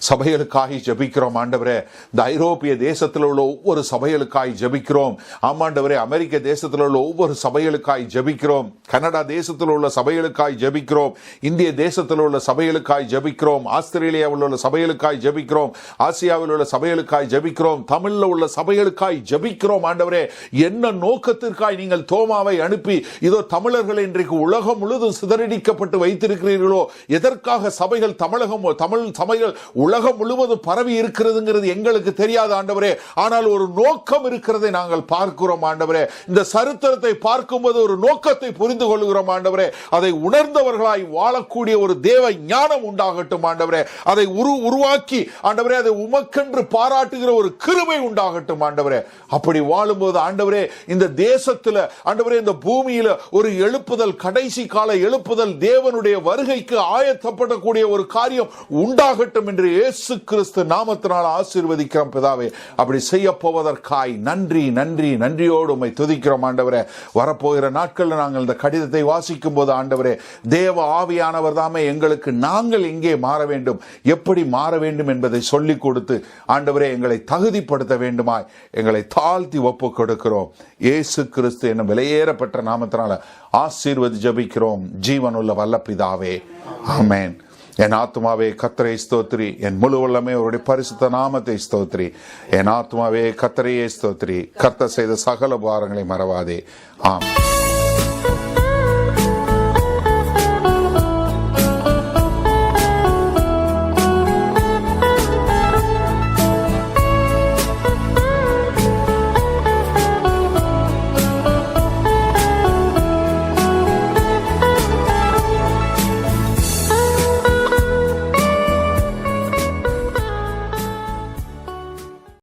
சபைகளுக்காய் ஜெபிக்கிறோம். ஆண்டவரே, இந்த ஐரோப்பிய தேசத்தில் உள்ள ஒவ்வொரு சபைகளுக்காய் ஜெபிக்கிறோம். ஆமாண்டவரே, அமெரிக்க தேசத்தில் உள்ள ஒவ்வொரு சபைகளுக்காய் ஜெபிக்கிறோம். கனடா தேசத்தில் உள்ள சபைகளுக்காய் ஜெபிக்கிறோம். இந்திய தேசத்தில் உள்ள சபைகளுக்காய் ஜெபிக்கிறோம். ஆஸ்திரேலியாவில் உள்ள சபைகளுக்காய் ஜெபிக்கிறோம். ஆசியாவில் உள்ள சபைகளுக்காய் ஜெபிக்கிறோம். தமிழில் உள்ள சபைகளுக்காய் ஜெபிக்கிறோம். ஆண்டவரே, என்ன நோக்கத்திற்காய் நீங்கள் தோமாவை அனுப்பி இதோ தமிழர்கள் இன்றைக்கு உலகம் முழுவதும் சிதறடிக்கப்பட்டு வைத்திருக்கிறீர்கள், எதற்காக சபைகள் தமிழ் சபைகள் உலகம் முழுவதும் பரவி இருக்கிறதுங்கிறது எங்களுக்கு தெரியாது ஆண்டவரே. ஆனால் ஒரு நோக்கம் இருக்கிறதை நாங்கள் பார்க்கிறோம் ஆண்டவரே. இந்த சரித்திரத்தை பார்க்கும்போது ஒரு நோக்கத்தை புரிந்து கொள்கிறோம் ஆண்டவரே. அதை உணர்ந்தவர்களாய் வாழக்கூடிய ஒரு தேவ ஞானம் உண்டாகட்டும் ஆண்டவரே. அதை உருவாக்கி ஆண்டவரே, அதை உமக்கென்று பாராட்டுகிற ஒரு கிருபை உண்டாகட்டும் ஆண்டவரே. அப்படி வாழும்போது ஆண்டவரே, இந்த தேசத்தில் ஆண்டவரே, இந்த பூமியில ஒரு எழுப்புதல், கடைசி கால எழுப்புதல், தேவனுடைய வருகைக்கு ஆயத்தப்படக்கூடிய ஒரு காரியம் உண்டாகட்டும் என்று இயேசு கிறிஸ்து நாமத்தினால் ஆசீர்வதிக்கிறோம் பிதாவே. அப்படி செய்ய போவதற்காய் நன்றி நன்றி நன்றியோடு உம்மை துதிக்கிறோம் ஆண்டவரே. வரப்போகிற நாட்களில் நாங்கள் இந்த கடிதத்தை வாசிக்கும் போது ஆண்டவரே, தேவ ஆவியானவர் தாமே எங்களுக்கு நாங்கள் எங்கே மாற வேண்டும், எப்படி மாற வேண்டும் என்பதை சொல்லிக் கொடுத்து ஆண்டவரே எங்களை தகுதிப்படுத்த வேண்டுமாய் எங்களை தாழ்த்தி ஒப்பு கொடுக்கிறோம். இயேசு கிறிஸ்து என்னும் விலையேறப்பட்ட நாமத்தினால ஆசீர்வதி ஜெபிக்கிறோம் ஜீவனுள்ள வல்ல பிதாவே, ஆமென். என் ஆத்மாவே கர்த்தரை ஸ்தோத்திரி, என் முழு உள்ளமே அவருடைய பரிசுத்த நாமத்தை ஸ்தோத்திரி. என் ஆத்மாவே கர்த்தரையே ஸ்தோத்திரி, கர்த்தர் செய்த சகல உபகாரங்களை மறவாதே. ஆமென்.